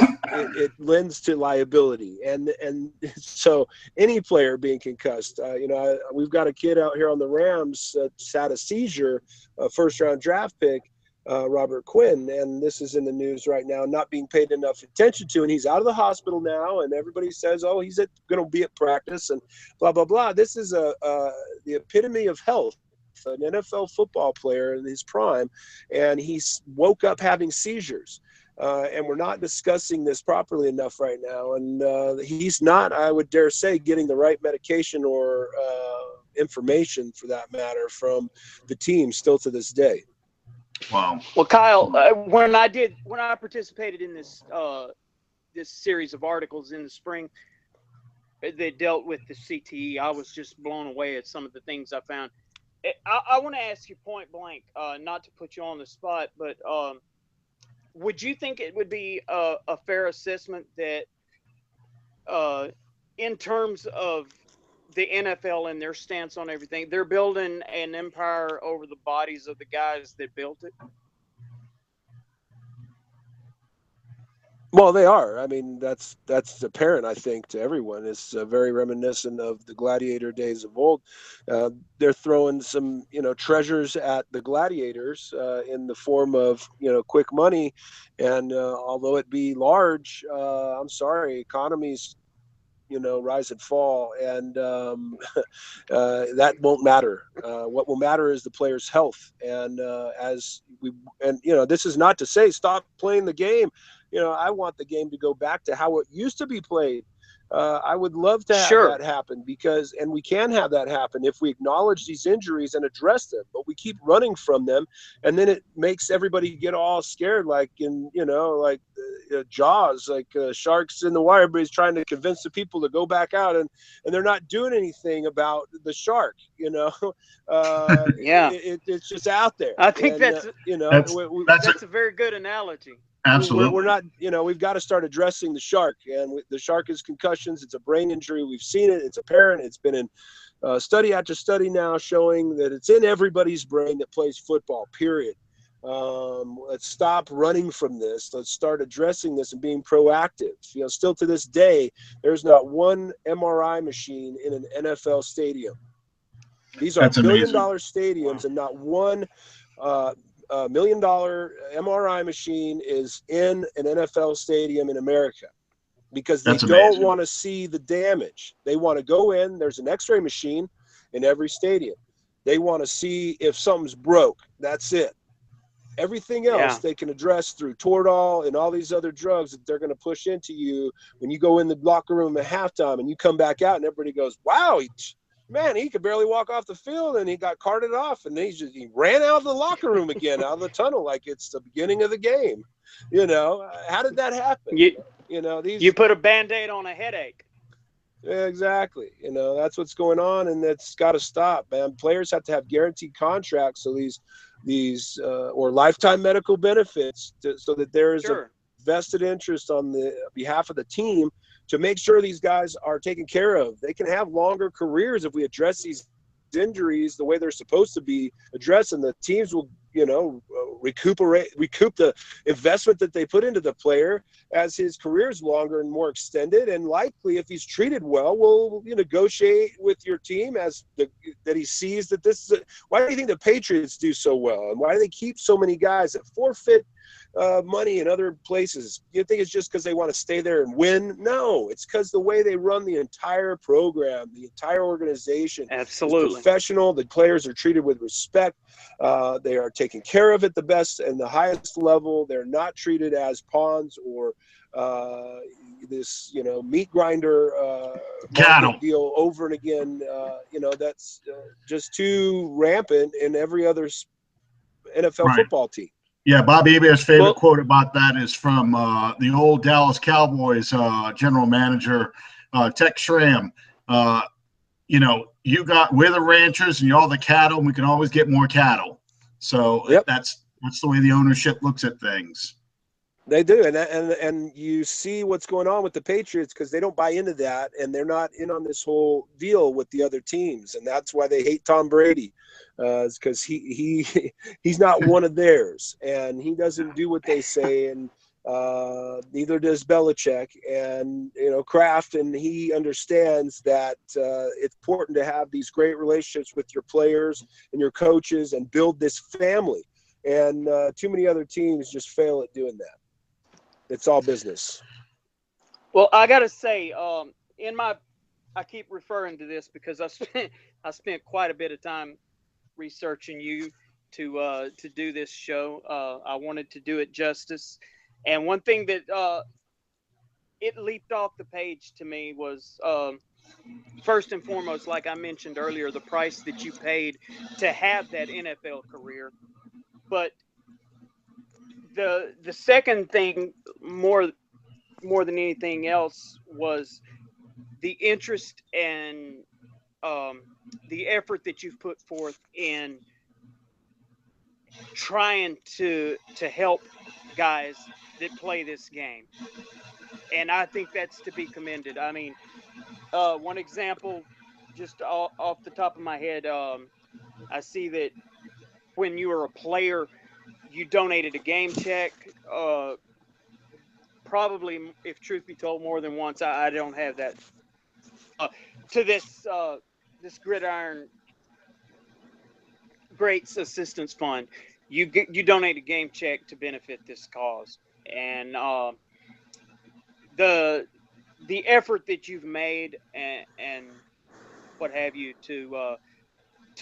it lends to liability. And so any player being concussed, we've got a kid out here on the Rams that's had a seizure, a first-round draft pick, Robert Quinn, and this is in the news right now, not being paid enough attention to, and he's out of the hospital now, and everybody says, oh, he's going to be at practice, and blah, blah, blah. This is the epitome of health. An NFL football player in his prime, and he's woke up having seizures. And we're not discussing this properly enough right now. And he's not, I would dare say, getting the right medication or information, for that matter, from the team still to this day. Wow. Well, Kyle, when I participated in this series of articles in the spring that dealt with the CTE, I was just blown away at some of the things I found. I want to ask you point blank, not to put you on the spot, but would you think it would be a fair assessment that in terms of the NFL and their stance on everything, they're building an empire over the bodies of the guys that built it? Well, they are. I mean, that's apparent, I think, to everyone. It's very reminiscent of the gladiator days of old. They're throwing some, treasures at the gladiators in the form of, quick money. And although it be large, I'm sorry, economies, rise and fall, and that won't matter. What will matter is the player's health. And this is not to say stop playing the game. I want the game to go back to how it used to be played. I would love to have that happen, and we can have that happen if we acknowledge these injuries and address them, but we keep running from them. And then it makes everybody get all scared, like Jaws, like sharks in the water. Everybody's trying to convince the people to go back out, and they're not doing anything about the shark. Yeah, it's just out there. I think and, that's a very good analogy. Absolutely. We're not, we've got to start addressing the shark. And the shark is concussions. It's a brain injury. We've seen it. It's apparent. It's been in study after study now showing that it's in everybody's brain that plays football, period. Let's stop running from this. Let's start addressing this and being proactive. Still to this day, there's not one MRI machine in an NFL stadium. These are billion-dollar stadiums, and not one $1 million MRI machine is in an NFL stadium in America, because they don't want to see the damage. They want to go in. There's an X-ray machine in every stadium. They want to see if something's broke. That's it. Everything else they can address through Toradol and all these other drugs that they're going to push into you when you go in the locker room at halftime and you come back out and everybody goes, wow, he could barely walk off the field, and he got carted off, and he ran out of the locker room again, out of the tunnel, like it's the beginning of the game. How did that happen? You put a Band-Aid on a headache. Yeah, exactly. That's what's going on, and that's got to stop, man. Players have to have guaranteed contracts, so these or lifetime medical benefits, so that there is a vested interest on the behalf of the team to make sure these guys are taken care of. They can have longer careers if we address these injuries the way they're supposed to be addressed, and the teams will, recoup the investment that they put into the player as his career is longer and more extended. And likely, if he's treated well, we'll negotiate with your team that he sees that this is why do you think the Patriots do so well, and why do they keep so many guys that forfeit money in other places? You think it's just because they want to stay there and win? No, it's because the way they run the entire program, the entire organization is professional. The players are treated with respect. They are taken care of at the best and the highest level. They're not treated as pawns or this meat grinder cattle deal over and again. That's just too rampant in every other NFL football team. Yeah, Bobby Hebert's favorite quote about that is from the old Dallas Cowboys general manager, Tex Schramm. We're the ranchers and you're all the cattle, and we can always get more cattle. So that's the way the ownership looks at things. They do, and you see what's going on with the Patriots because they don't buy into that, and they're not in on this whole deal with the other teams, and that's why they hate Tom Brady, because he's not one of theirs, and he doesn't do what they say, and neither does Belichick, and Kraft, and he understands that it's important to have these great relationships with your players and your coaches and build this family, and too many other teams just fail at doing that. It's all business. Well, I gotta say, I keep referring to this because I spent quite a bit of time researching you to do this show. I wanted to do it justice, and one thing that it leaped off the page to me was first and foremost, like I mentioned earlier, the price that you paid to have that NFL career, but the second thing, more than anything else, was the interest and the effort that you've put forth in trying to help guys that play this game, and I think that's to be commended. I mean, one example, just off the top of my head, I see that when you were a player, you donated a game check. Probably, if truth be told, more than once. I don't have that. To this Gridiron Greats Assistance Fund, you donate a game check to benefit this cause, and the effort that you've made and what have you to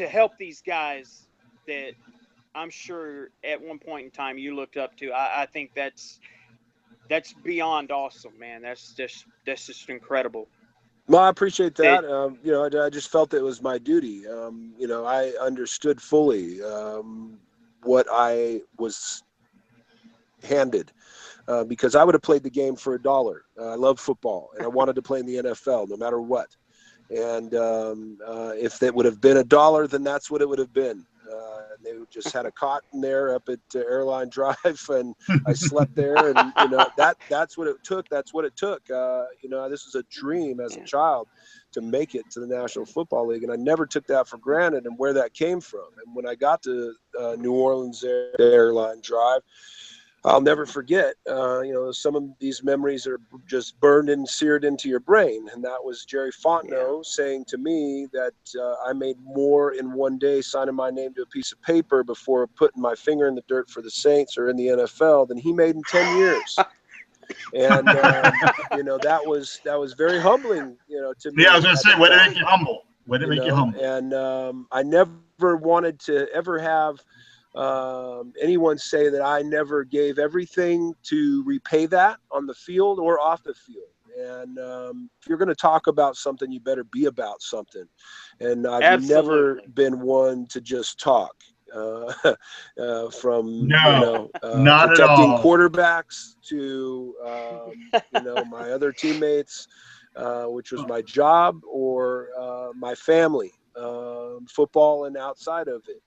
help these guys that I'm sure at one point in time you looked up to. I think that's beyond awesome, man. That's just incredible. Well, I appreciate that. I just felt it was my duty. I understood fully what I was handed because I would have played the game for $1. I love football, and I wanted to play in the NFL no matter what. And if it would have been $1, then that's what it would have been. They just had a cot in there up at Airline Drive, and I slept there. And that's what it took. That's what it took. This was a dream as a child to make it to the National Football League, and I never took that for granted. And where that came from, and when I got to New Orleans Airline Drive, I'll never forget, some of these memories are just burned and seared into your brain. And that was Jerry Fontenot saying to me that I made more in one day signing my name to a piece of paper before putting my finger in the dirt for the Saints or in the NFL than he made in 10 years. And, that was very humbling, to me. Yeah, I was going to say, what did it make you humble? What did it make you humble? And I never wanted to ever have anyone say that I never gave everything to repay that on the field or off the field. And if you're going to talk about something, you better be about something. And I've never been one to just talk from not protecting quarterbacks to my other teammates, which was my job, or my family. Football and outside of it,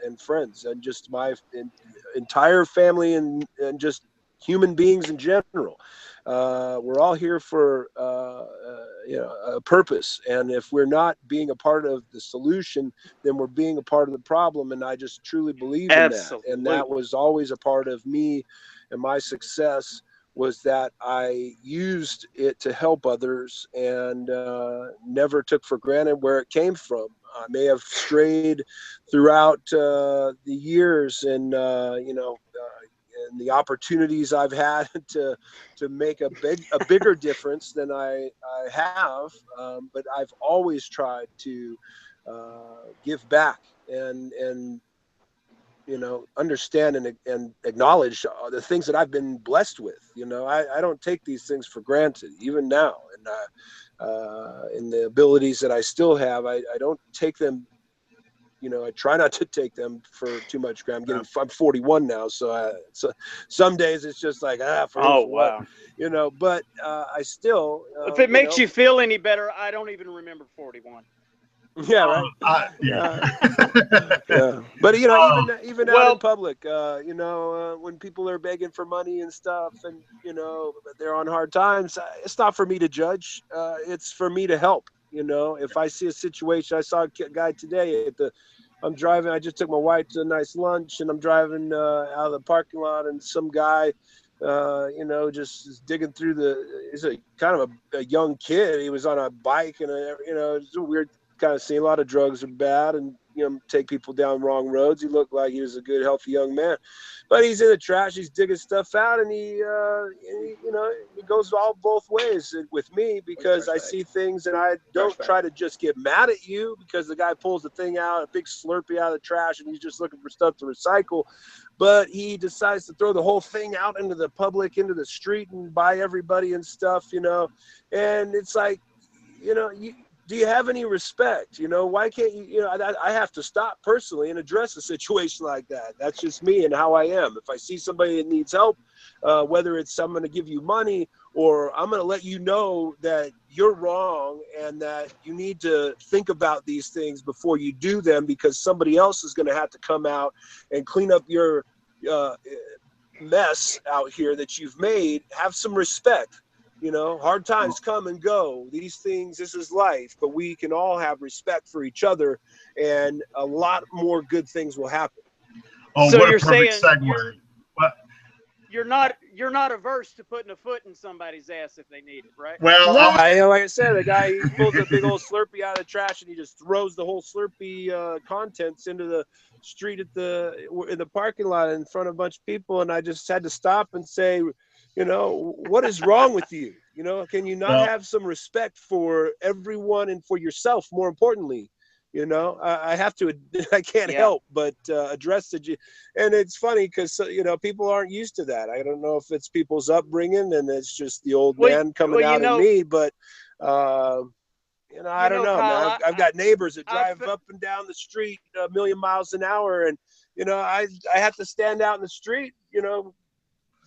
and friends, and just my entire family, and just human beings in general. We're all here for a purpose, and if we're not being a part of the solution, then we're being a part of the problem. And I just truly believe in that, and that was always a part of me and my success, was that I used it to help others, and never took for granted where it came from. I may have strayed throughout the years, and and the opportunities I've had to make a bigger difference than I have, but I've always tried to give back and understand and acknowledge the things that I've been blessed with. I don't take these things for granted, even now. And the abilities that I still have, I don't take them, I try not to take them for too much granted. I'm 41 now. So some days it's just like, wow. But I still, if it makes you feel any better, I don't even remember 41. Yeah, right. Yeah. But even out in public, when people are begging for money and stuff, and they're on hard times, it's not for me to judge. It's for me to help. If I see a situation, I saw a guy today I'm driving. I just took my wife to a nice lunch, and I'm driving out of the parking lot, and some guy, just is digging through he's a kind of a young kid. He was on a bike, and it's a weird kind of scene. A lot of drugs are bad, and take people down wrong roads. He looked like he was a good, healthy young man, but he's in the trash. He's digging stuff out, and he goes both ways with me, because I see things, and I don't try to just get mad at you because the guy pulls the thing out, a big Slurpee out of the trash, and he's just looking for stuff to recycle. But he decides to throw the whole thing out into the public, into the street, and buy everybody and stuff, and it's like, do you have any respect? Why can't you, I have to stop personally and address a situation like that. That's just me and how I am. If I see somebody that needs help, whether it's I'm going to give you money, or I'm going to let you know that you're wrong and that you need to think about these things before you do them, because somebody else is going to have to come out and clean up your mess out here that you've made. Have some respect. Hard times come and go. These things, this is life, but we can all have respect for each other, and a lot more good things will happen. Oh, so what you're a perfect saying segue. You're not averse to putting a foot in somebody's ass if they need it, right? Well, like I said, the guy, he pulls a big old Slurpee out of the trash, and he just throws the whole Slurpee contents into the street in the parking lot in front of a bunch of people, and I just had to stop and say, what is wrong with you? Can you not have some respect for everyone and for yourself, more importantly? I have to, I can't help but address it. And it's funny because, people aren't used to that. I don't know if it's people's upbringing and it's just the old man coming out in me, but, I don't know. Kyle, I've got neighbors that drive up and down the street a million miles an hour. And, I have to stand out in the street,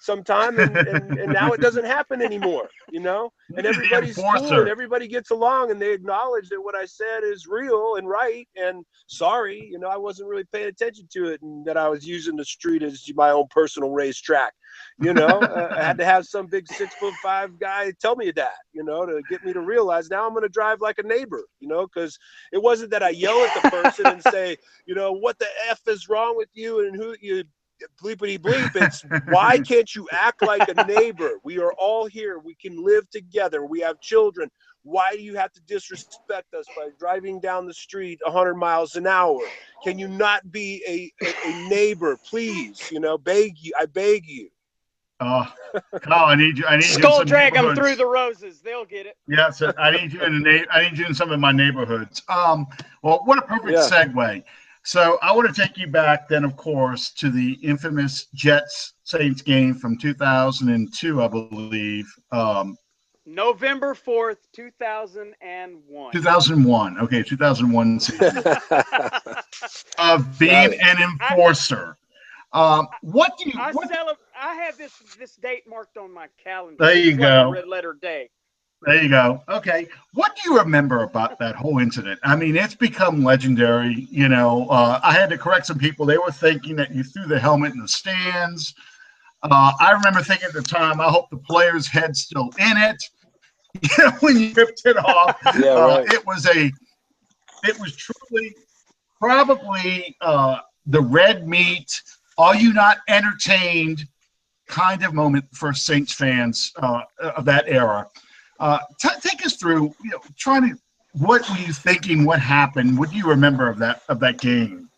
sometime, and now it doesn't happen anymore, you know, and everybody's cool and everybody gets along and they acknowledge that what I said is real and right, and sorry, you know, I wasn't really paying attention to it, and that I was using the street as my own personal racetrack, you know. I had to have some big 6'5" guy tell me that, you know, to get me to realize now I'm going to drive like a neighbor, you know, because it wasn't that I yell at the person and say, you know, what the F is wrong with you and who you bleepity bleep. It's why can't you act like a neighbor? We are all here. We can live together. We have children. Why do you have to disrespect us by driving down the street 100 miles an hour? Can you not be a neighbor, please? You know, I beg you. Kyle, I need you. Skull drag them through the roses. They'll get it. Yeah, so I need you in some of my neighborhoods. Well, what a perfect segue. So I want to take you back then, of course, to the infamous Jets-Saints game from 2002, I believe. November 4th, 2001. 2001. Okay, 2001 season. Of being an enforcer. What do you? I have this date marked on my calendar. There you go. Like a red letter day. There you go. Okay. What do you remember about that whole incident? I mean, it's become legendary. You know, I had to correct some people. They were thinking that you threw the helmet in the stands. I remember thinking at the time, I hope the player's head's still in it. You know, when you ripped it off. Yeah, right. It was truly probably the red meat, are you not entertained kind of moment for Saints fans of that era. Take us through, you know, what were you thinking? What happened? What do you remember of that game?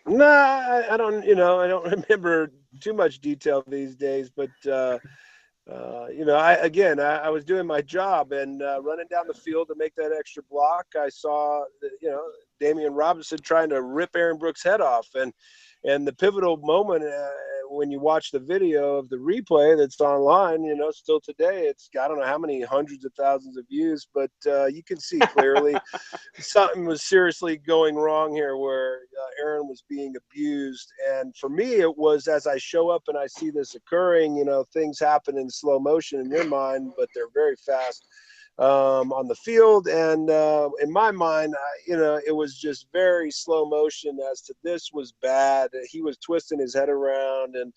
No, I don't remember too much detail these days, but you know, I was doing my job and running down the field to make that extra block. I saw, you know, Damian Robinson trying to rip Aaron Brooks' head off, and the pivotal moment when you watch the video of the replay that's online, you know, still today, it's, I don't know how many hundreds of thousands of views, but you can see clearly something was seriously going wrong here where Aaron was being abused. And for me, it was, as I show up and I see this occurring, you know, things happen in slow motion in your mind, but they're very fast on the field. And in my mind, you know, it was just very slow motion as to this was bad. He was twisting his head around, and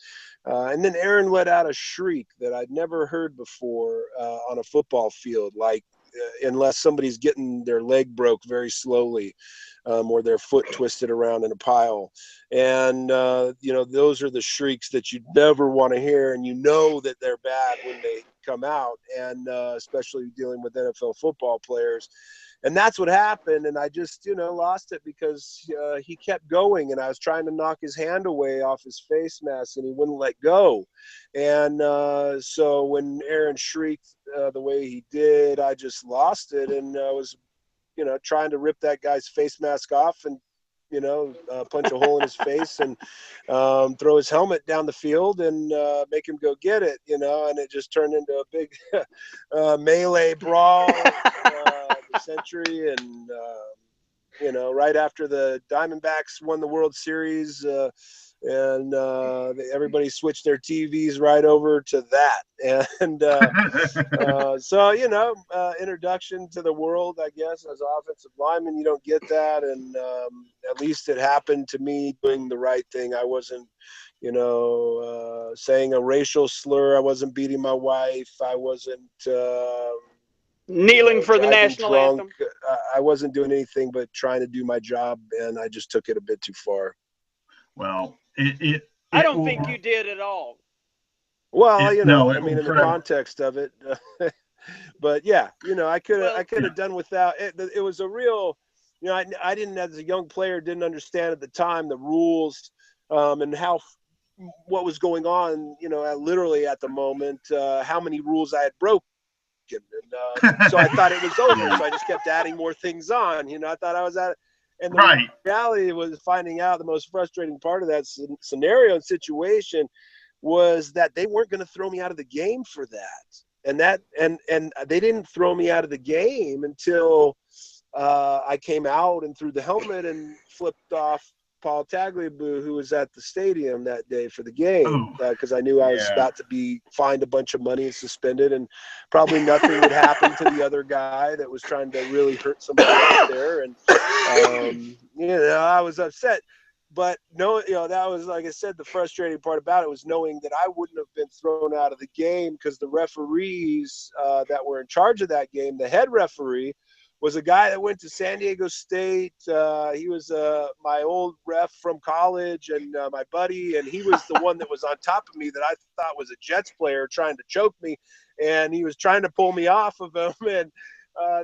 then Aaron let out a shriek that I'd never heard before on a football field, like unless somebody's getting their leg broke very slowly or their foot twisted around in a pile. And, you know, those are the shrieks that you never want to hear, and you know that they're bad when they come out, and especially dealing with NFL football players. And that's what happened, and I just, you know, lost it because he kept going, and I was trying to knock his hand away off his face mask, and he wouldn't let go. And so when Aaron shrieked the way he did, I just lost it, and I was, you know, trying to rip that guy's face mask off and, you know, punch a hole in his face and throw his helmet down the field and make him go get it, you know, and it just turned into a big melee brawl of the century. And, you know, right after the Diamondbacks won the World Series, and everybody switched their TVs right over to that. And so, you know, introduction to the world, I guess, as an offensive lineman, you don't get that. And at least it happened to me doing the right thing. I wasn't, you know, saying a racial slur. I wasn't beating my wife. I wasn't kneeling for the national anthem. I wasn't doing anything but trying to do my job, and I just took it a bit too far. Well, I don't think you did at all. Well, you know, I mean, in the context of it, but yeah, you know, I could have done without it. It was a real, you know, I didn't, as a young player, didn't understand at the time the rules and what was going on, you know, literally at the moment, how many rules I had broken. And so I thought it was over. So I just kept adding more things on. You know, I thought I was at it. And the reality was finding out the most frustrating part of that scenario and situation was that they weren't going to throw me out of the game for that. And they didn't throw me out of the game until I came out and threw the helmet and flipped off Paul Tagliabue, who was at the stadium that day for the game, because I knew I was about to be fined a bunch of money and suspended, and probably nothing would happen to the other guy that was trying to really hurt somebody out there. And I was upset. But that was, like I said, the frustrating part about it was knowing that I wouldn't have been thrown out of the game, because the referees that were in charge of that game, the head referee, was a guy that went to San Diego State. He was my old ref from college and my buddy, and he was the one that was on top of me that I thought was a Jets player trying to choke me, and he was trying to pull me off of him, and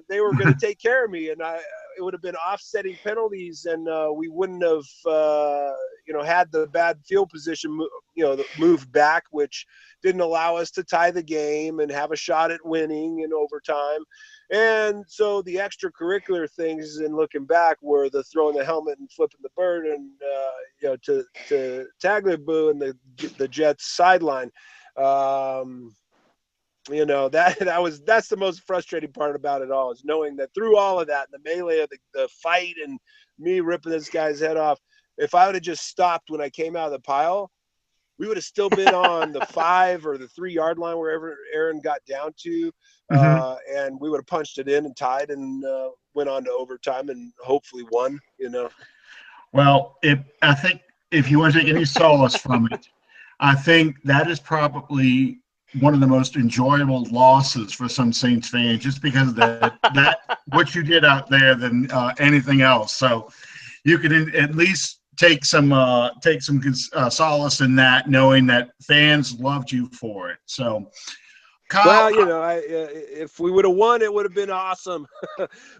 they were going to take care of me, and it would have been offsetting penalties, and we wouldn't have had the bad field position moved back, which didn't allow us to tie the game and have a shot at winning in overtime. And so the extracurricular things, in looking back, were the throwing the helmet and flipping the bird, and to Tagliabue and the Jets sideline. That's the most frustrating part about it all, is knowing that through all of that, the melee of the fight and me ripping this guy's head off, if I would have just stopped when I came out of the pile, we would have still been on the 5 or the 3 yard line, wherever Aaron got down to. And we would have punched it in and tied, and went on to overtime and hopefully won, Well, I think if you want to take any solace from it, I think that is probably one of the most enjoyable losses for some Saints fans, just because of that what you did out there than anything else. So you can at least take some solace in that, knowing that fans loved you for it. So, Kyle, well, if we would have won, it would have been awesome.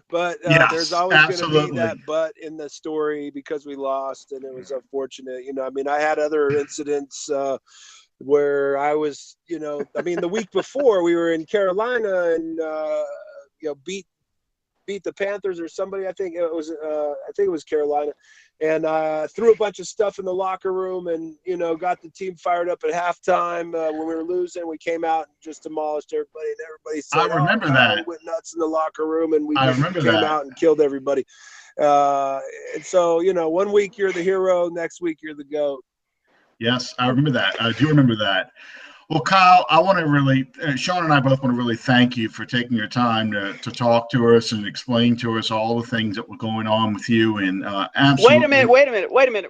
But yes, there's always going to be that but in the story, because we lost, and it was unfortunate. I had other incidents where I was, the week before we were in Carolina and beat the Panthers or somebody. I think it was Carolina, and threw a bunch of stuff in the locker room, and got the team fired up at halftime. When we were losing, we came out and just demolished everybody, and everybody said, I remember that. We went nuts in the locker room, and we just came that. out and killed everybody. And so, 1 week you're the hero, next week you're the GOAT. Yes, I remember that. I do remember that. Well, Kyle, I want to really, Sean and I both want to really thank you for taking your time to talk to us and explain to us all the things that were going on with you. And absolutely. Wait a minute. What? You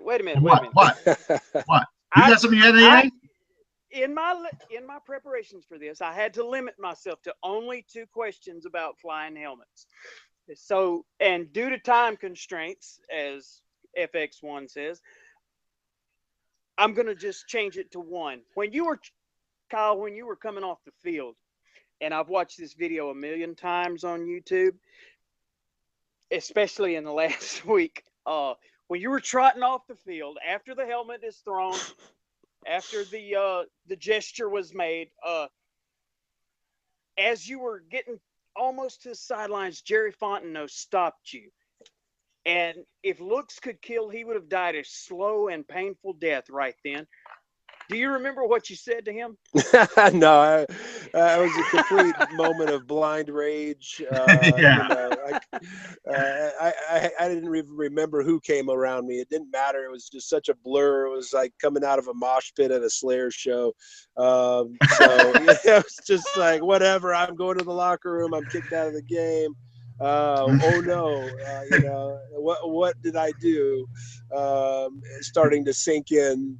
got something you had to say? In my preparations for this, I had to limit myself to only 2 questions about flying helmets. So, and due to time constraints, as FX1 says, I'm going to just change it to 1. Kyle, when you were coming off the field, and I've watched this video a million times on YouTube, especially in the last week, when you were trotting off the field after the helmet is thrown, after the gesture was made, as you were getting almost to the sidelines, Jerry Fontenot stopped you. And if looks could kill, he would have died a slow and painful death right then. Do you remember what you said to him? No, it was a complete moment of blind rage. I didn't even remember who came around me. It didn't matter. It was just such a blur. It was like coming out of a mosh pit at a Slayer show. It was just like, whatever. I'm going to the locker room. I'm kicked out of the game. Oh no, what did I do? Starting to sink in,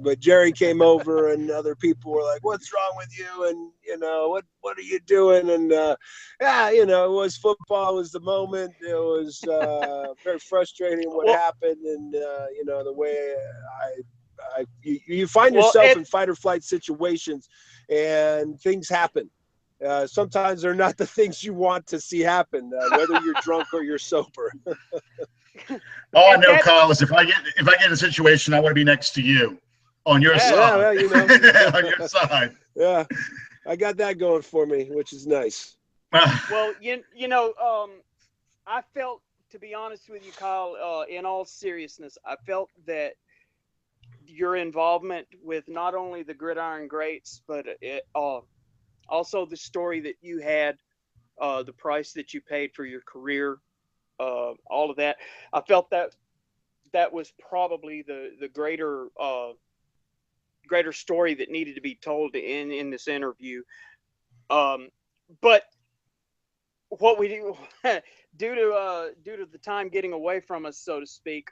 but Jerry came over and other people were like, what's wrong with you? And, what are you doing? And, it was football. It was the moment. It was very frustrating what happened. And, the way you find yourself in fight or flight situations, and things happen. Sometimes they're not the things you want to see happen, whether you're drunk or you're sober. All I know, Kyle, is if I get in a situation, I want to be next to you, on your side. On your side. Yeah, I got that going for me, which is nice. Well, I felt, to be honest with you, Kyle, in all seriousness, I felt that your involvement with not only the Gridiron Greats, but also the story that you had, the price that you paid for your career, all of that. I felt that that was probably the greater story that needed to be told in this interview. But what we do due to the time getting away from us, so to speak,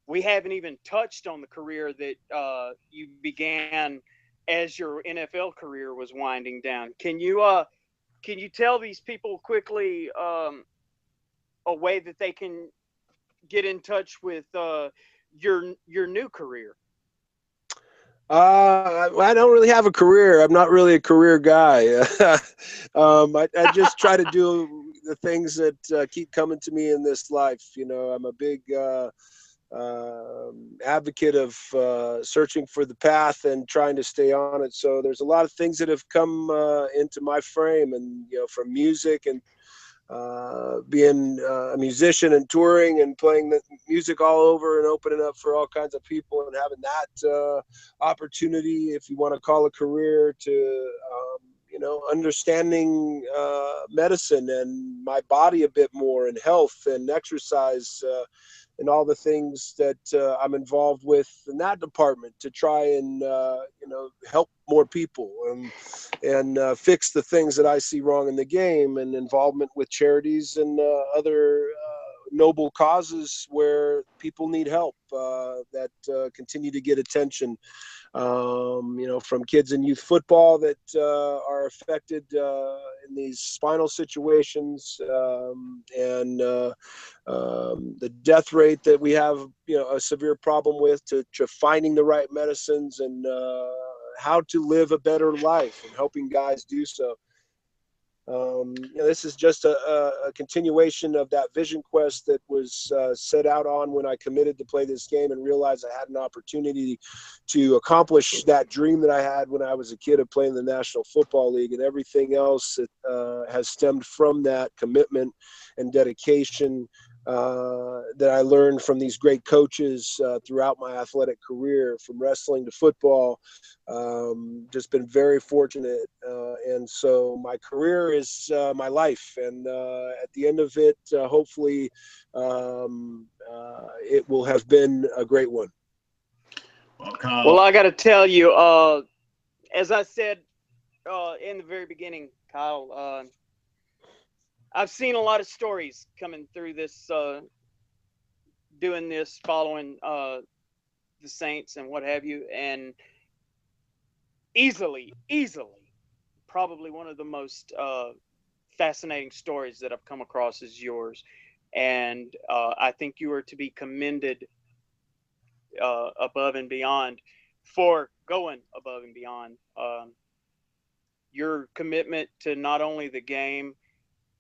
we haven't even touched on the career that you began as your NFL career was winding down. Can you tell these people quickly a way that they can get in touch with your new career? I don't really have a career. I'm not really a career guy. I just try to do the things that keep coming to me in this life. You know, I'm a big advocate of searching for the path and trying to stay on it. So there's a lot of things that have come into my frame, and from music and being a musician and touring and playing the music all over and opening up for all kinds of people and having that opportunity, if you want to call a career, to understanding medicine and my body a bit more, and health and exercise, and all the things that I'm involved with in that department to try and help more people and fix the things that I see wrong in the game, and involvement with charities and other noble causes where people need help that continue to get attention. From kids in youth football that are affected in these spinal situations, and the death rate that we have, a severe problem with, to finding the right medicines and how to live a better life and helping guys do so. This is just a continuation of that vision quest that was set out on when I committed to play this game and realized I had an opportunity to accomplish that dream that I had when I was a kid of playing the National Football League, and everything else that has stemmed from that commitment and dedication that I learned from these great coaches throughout my athletic career, from wrestling to football. Just been very fortunate. And so my career is my life. And at the end of it, hopefully it will have been a great one. Well, Kyle. Well, I got to tell you, as I said in the very beginning, Kyle, I've seen a lot of stories coming through this, doing this, following the Saints and what have you, and easily, probably one of the most fascinating stories that I've come across is yours. And I think you are to be commended above and beyond for going above and beyond. Your commitment to not only the game,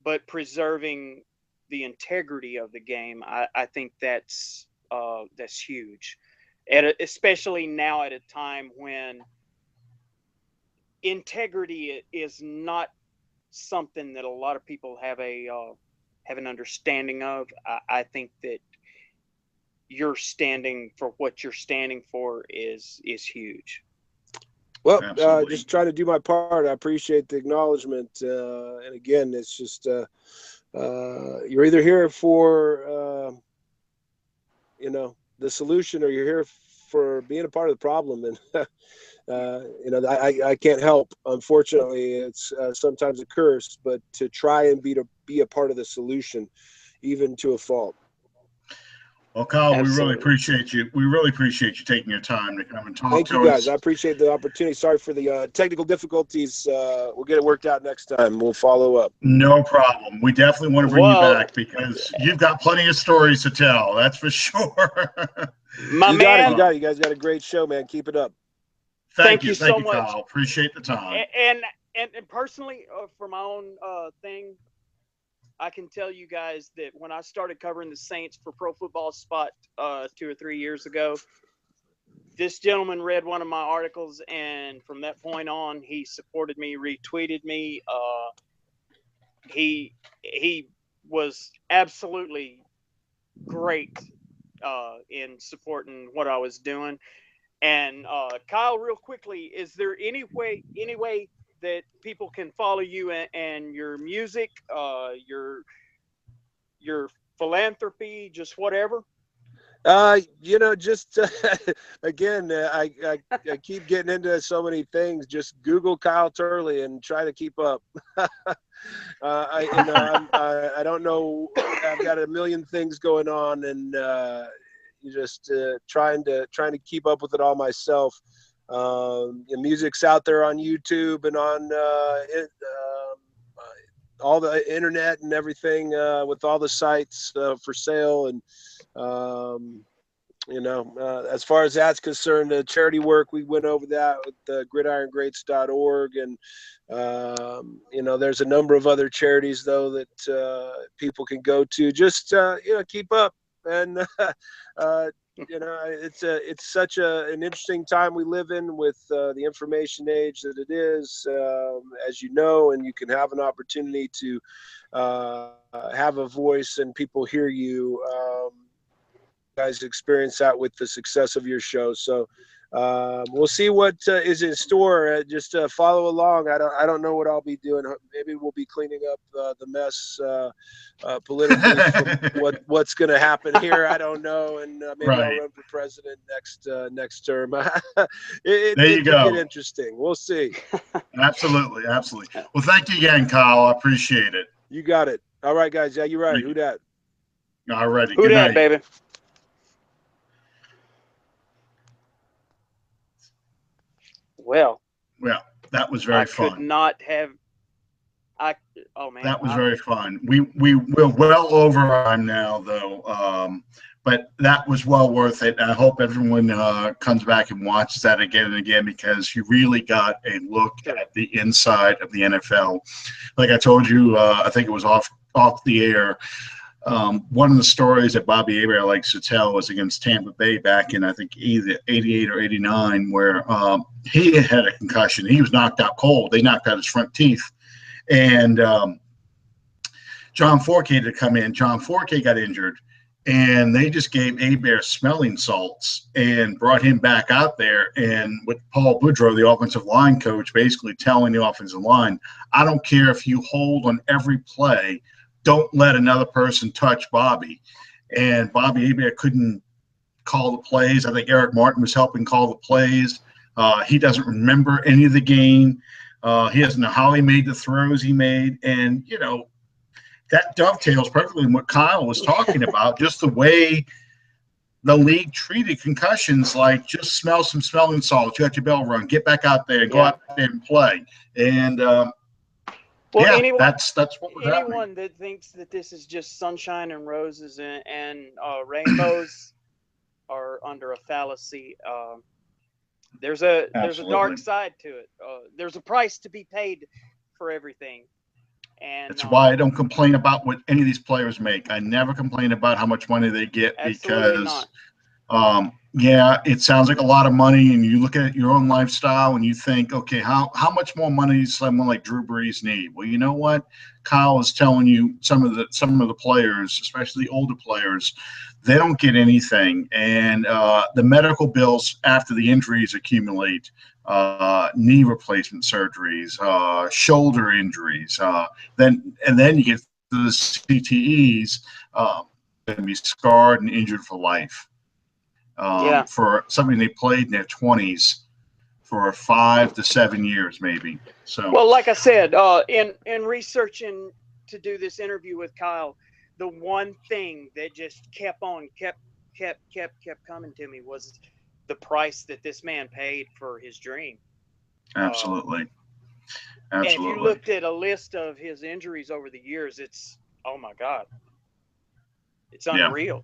but preserving the integrity of the game, I think that's huge, and especially now at a time when integrity is not something that a lot of people have an understanding of. I think that you're standing for what you're standing for is huge. Well, just trying to do my part. I appreciate the acknowledgement. And again, it's just you're either here for the solution, or you're here for being a part of the problem. And I can't help. Unfortunately, it's sometimes a curse, but to try and be a part of the solution, even to a fault. Well, Kyle, Absolutely. we really appreciate you. We really appreciate you taking your time to come and talk to us. Thank you, guys. I appreciate the opportunity. Sorry for the technical difficulties. We'll get it worked out next time. We'll follow up. No problem. We definitely want to bring you back because you've got plenty of stories to tell. That's for sure. You got it. You guys got a great show, man. Keep it up. Thank you so much, Kyle. Appreciate the time. And personally, for my own thing, I can tell you guys that when I started covering the Saints for Pro Football Spot 2 or 3 years ago, this gentleman read one of my articles, and from that point on, he supported me, retweeted me. He was absolutely great in supporting what I was doing. And Kyle, real quickly, is there any way that people can follow you and your music, your philanthropy, just whatever? You know, just again, I keep getting into so many things. Just Google Kyle Turley and try to keep up. I don't know. I've got a million things going on, and you just trying to keep up with it all myself. The music's out there on YouTube and on all the internet and everything, with all the sites for sale. And you know, as far as that's concerned, the charity work, we went over that with gridirongreats.org. And you know, there's a number of other charities though that people can go to. Just you know, keep up. And you know, it's such an interesting time we live in with the information age that it is, as you know, and you can have an opportunity to have a voice and people hear you. Guys experience that with the success of your show. So we'll see what is in store. Just follow along. I don't know what I'll be doing. Maybe we'll be cleaning up the mess politically from what's going to happen here. I don't know. And maybe I'll run for president next term. It could get interesting. We'll see. Absolutely. Well, thank you again, Kyle. I appreciate it. You got it. All right, guys. Yeah, you're right. Who dat? All righty. Who dat, baby? Well, that was very fun. Could not have. Oh man, that was very fun. We're well over time now, though. But that was well worth it. And I hope everyone comes back and watches that again and again, because you really got a look at the inside of the NFL. Like I told you, I think it was off the air. One of the stories that Bobby Hebert likes to tell was against Tampa Bay back in, I think, either 88 or 89, where he had a concussion. He was knocked out cold. They knocked out his front teeth. And John Forcade had come in. John Forcade got injured, and they just gave Hebert smelling salts and brought him back out there. And with Paul Boudreaux, the offensive line coach, basically telling the offensive line, I don't care if you hold on every play, don't let another person touch Bobby. And Bobby Hebert couldn't call the plays. I think Eric Martin was helping call the plays. He doesn't remember any of the game. He doesn't know how he made the throws he made. And, you know, that dovetails perfectly in what Kyle was talking about, just the way the league treated concussions. Like, just smell some smelling salts. You got your bell rung. Get back out there. Go out there and play. And, that's what was happening. Anyone that thinks that this is just sunshine and roses and rainbows are under a fallacy. There's a dark side to it. There's a price to be paid for everything. And that's why I don't complain about what any of these players make. I never complain about how much money they get, because it sounds like a lot of money, and you look at your own lifestyle and you think, okay, how much more money does someone like Drew Brees need? Well, you know what? Kyle is telling you some of the players, especially the older players, they don't get anything. And the medical bills after the injuries accumulate, knee replacement surgeries, shoulder injuries, then you get to the CTEs, and be scarred and injured for life. For something they played in their 20s for 5 to 7 years, maybe. So, well, like I said, in researching to do this interview with Kyle, the one thing that just kept coming to me was the price that this man paid for his dream. Absolutely. And if you looked at a list of his injuries over the years, it's, oh my God, it's unreal. Yeah.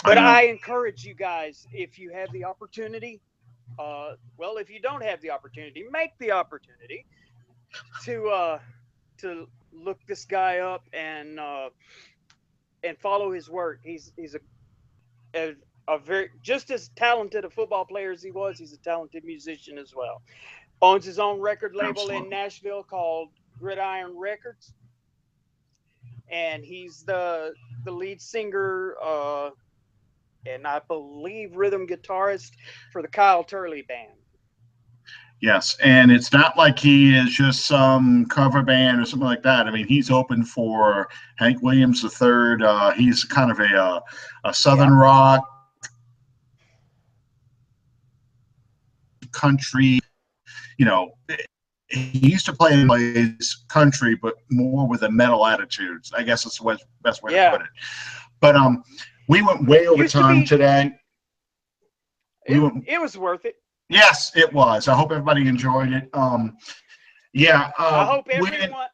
But I encourage you guys, if you have the opportunity, if you don't have the opportunity, make the opportunity to look this guy up and follow his work. He's a very, just as talented a football player as he was, he's a talented musician as well. Owns his own record label in Nashville called Gridiron Records, and he's the lead singer. And I believe rhythm guitarist for the Kyle Turley Band. Yes, and it's not like he is just some cover band or something like that. I mean, he's open for Hank Williams III. He's kind of a Southern rock, country, you know, he used to play his country, but more with a metal attitude. I guess that's the best way to put it. But we went way over time today. It was worth it. Yes, it was. I hope everybody enjoyed it. Yeah. I hope everyone.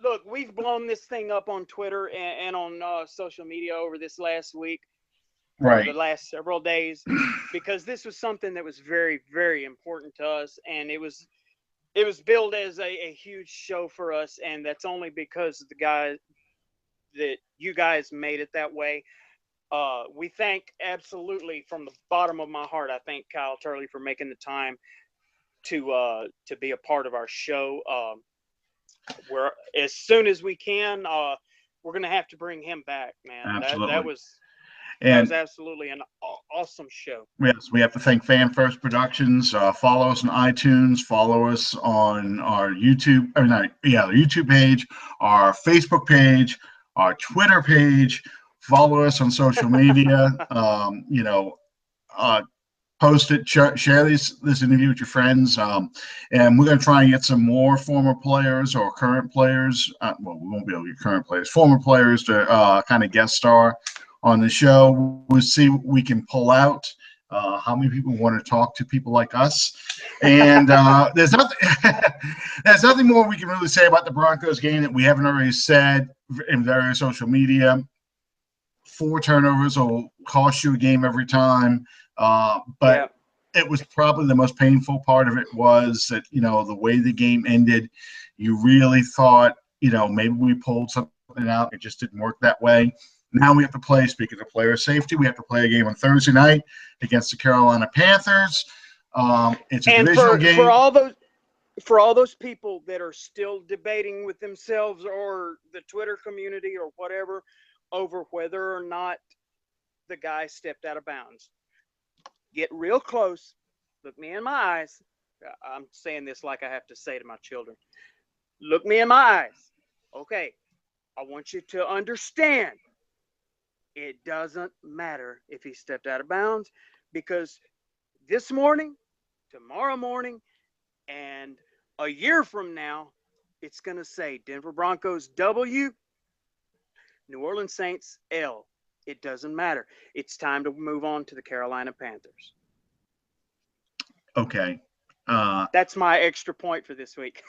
Look, we've blown this thing up on Twitter and on social media over this last week, right? The last several days, because this was something that was very, very important to us, and it was billed as a huge show for us, and that's only because of the guys that you guys made it that way. We thank absolutely from the bottom of my heart. I thank Kyle Turley for making the time to be a part of our show. Where as soon as we can, we're going to have to bring him back, man. Absolutely. That was absolutely an awesome show. Yes, we have to thank Fan First Productions. Follow us on iTunes. Follow us on our YouTube. YouTube page, our Facebook page, our Twitter page. Follow us on social media. Post it, share this interview with your friends, and we're going to try and get some more former players or current players. Well, we won't be able to get current players, former players to kind of guest star on the show. We'll see what we can pull out. How many people want to talk to people like us? And there's nothing more we can really say about the Broncos game that we haven't already said in various social media. 4 turnovers will cost you a game every time. But it was probably the most painful part of it was that, the way the game ended, you really thought, maybe we pulled something out. It just didn't work that way. Now we have to play, speaking of player safety, we have to play a game on Thursday night against the Carolina Panthers. It's a divisional game. For all those people that are still debating with themselves or the Twitter community or whatever over whether or not the guy stepped out of bounds, get real close. Look me in my eyes. I'm saying this like I have to say to my children. Look me in my eyes. Okay. I want you to understand it doesn't matter if he stepped out of bounds, because this morning, tomorrow morning, and a year from now, it's going to say Denver Broncos W, New Orleans Saints L. It doesn't matter. It's time to move on to the Carolina Panthers. Okay. That's my extra point for this week.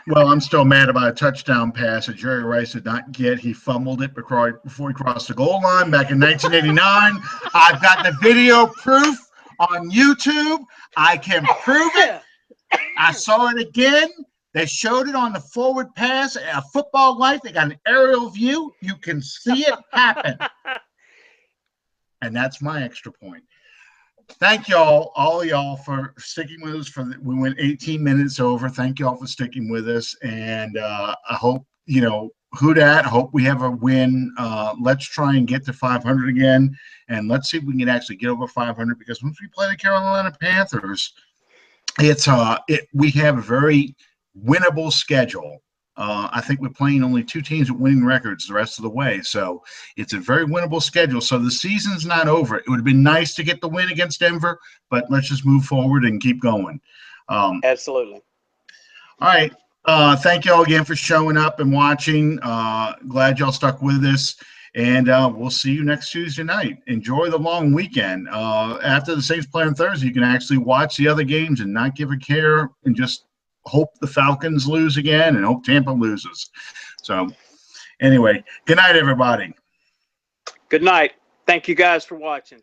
Well, I'm still mad about a touchdown pass that Jerry Rice did not get. He fumbled it before he crossed the goal line back in 1989. I've got the video proof on YouTube. I can prove it. I saw it again. They showed it on the forward pass at Football Life. They got an aerial view. You can see it happen. And that's my extra point. Thank y'all, all y'all, for sticking with us. We went 18 minutes over. Thank y'all for sticking with us. And I hope, who dat? I hope we have a win. Let's try and get to 500 again. And let's see if we can actually get over 500, because once we play the Carolina Panthers, we have a very winnable schedule. I think we're playing only 2 teams with winning records the rest of the way. So it's a very winnable schedule. So the season's not over. It would have been nice to get the win against Denver, but let's just move forward and keep going. Absolutely. All right. Thank you all again for showing up and watching. Glad y'all stuck with us. And we'll see you next Tuesday night. Enjoy the long weekend. After the Saints play on Thursday, you can actually watch the other games and not give a care and just hope the Falcons lose again and hope Tampa loses. So anyway, good night, everybody. Good night. Thank you guys for watching.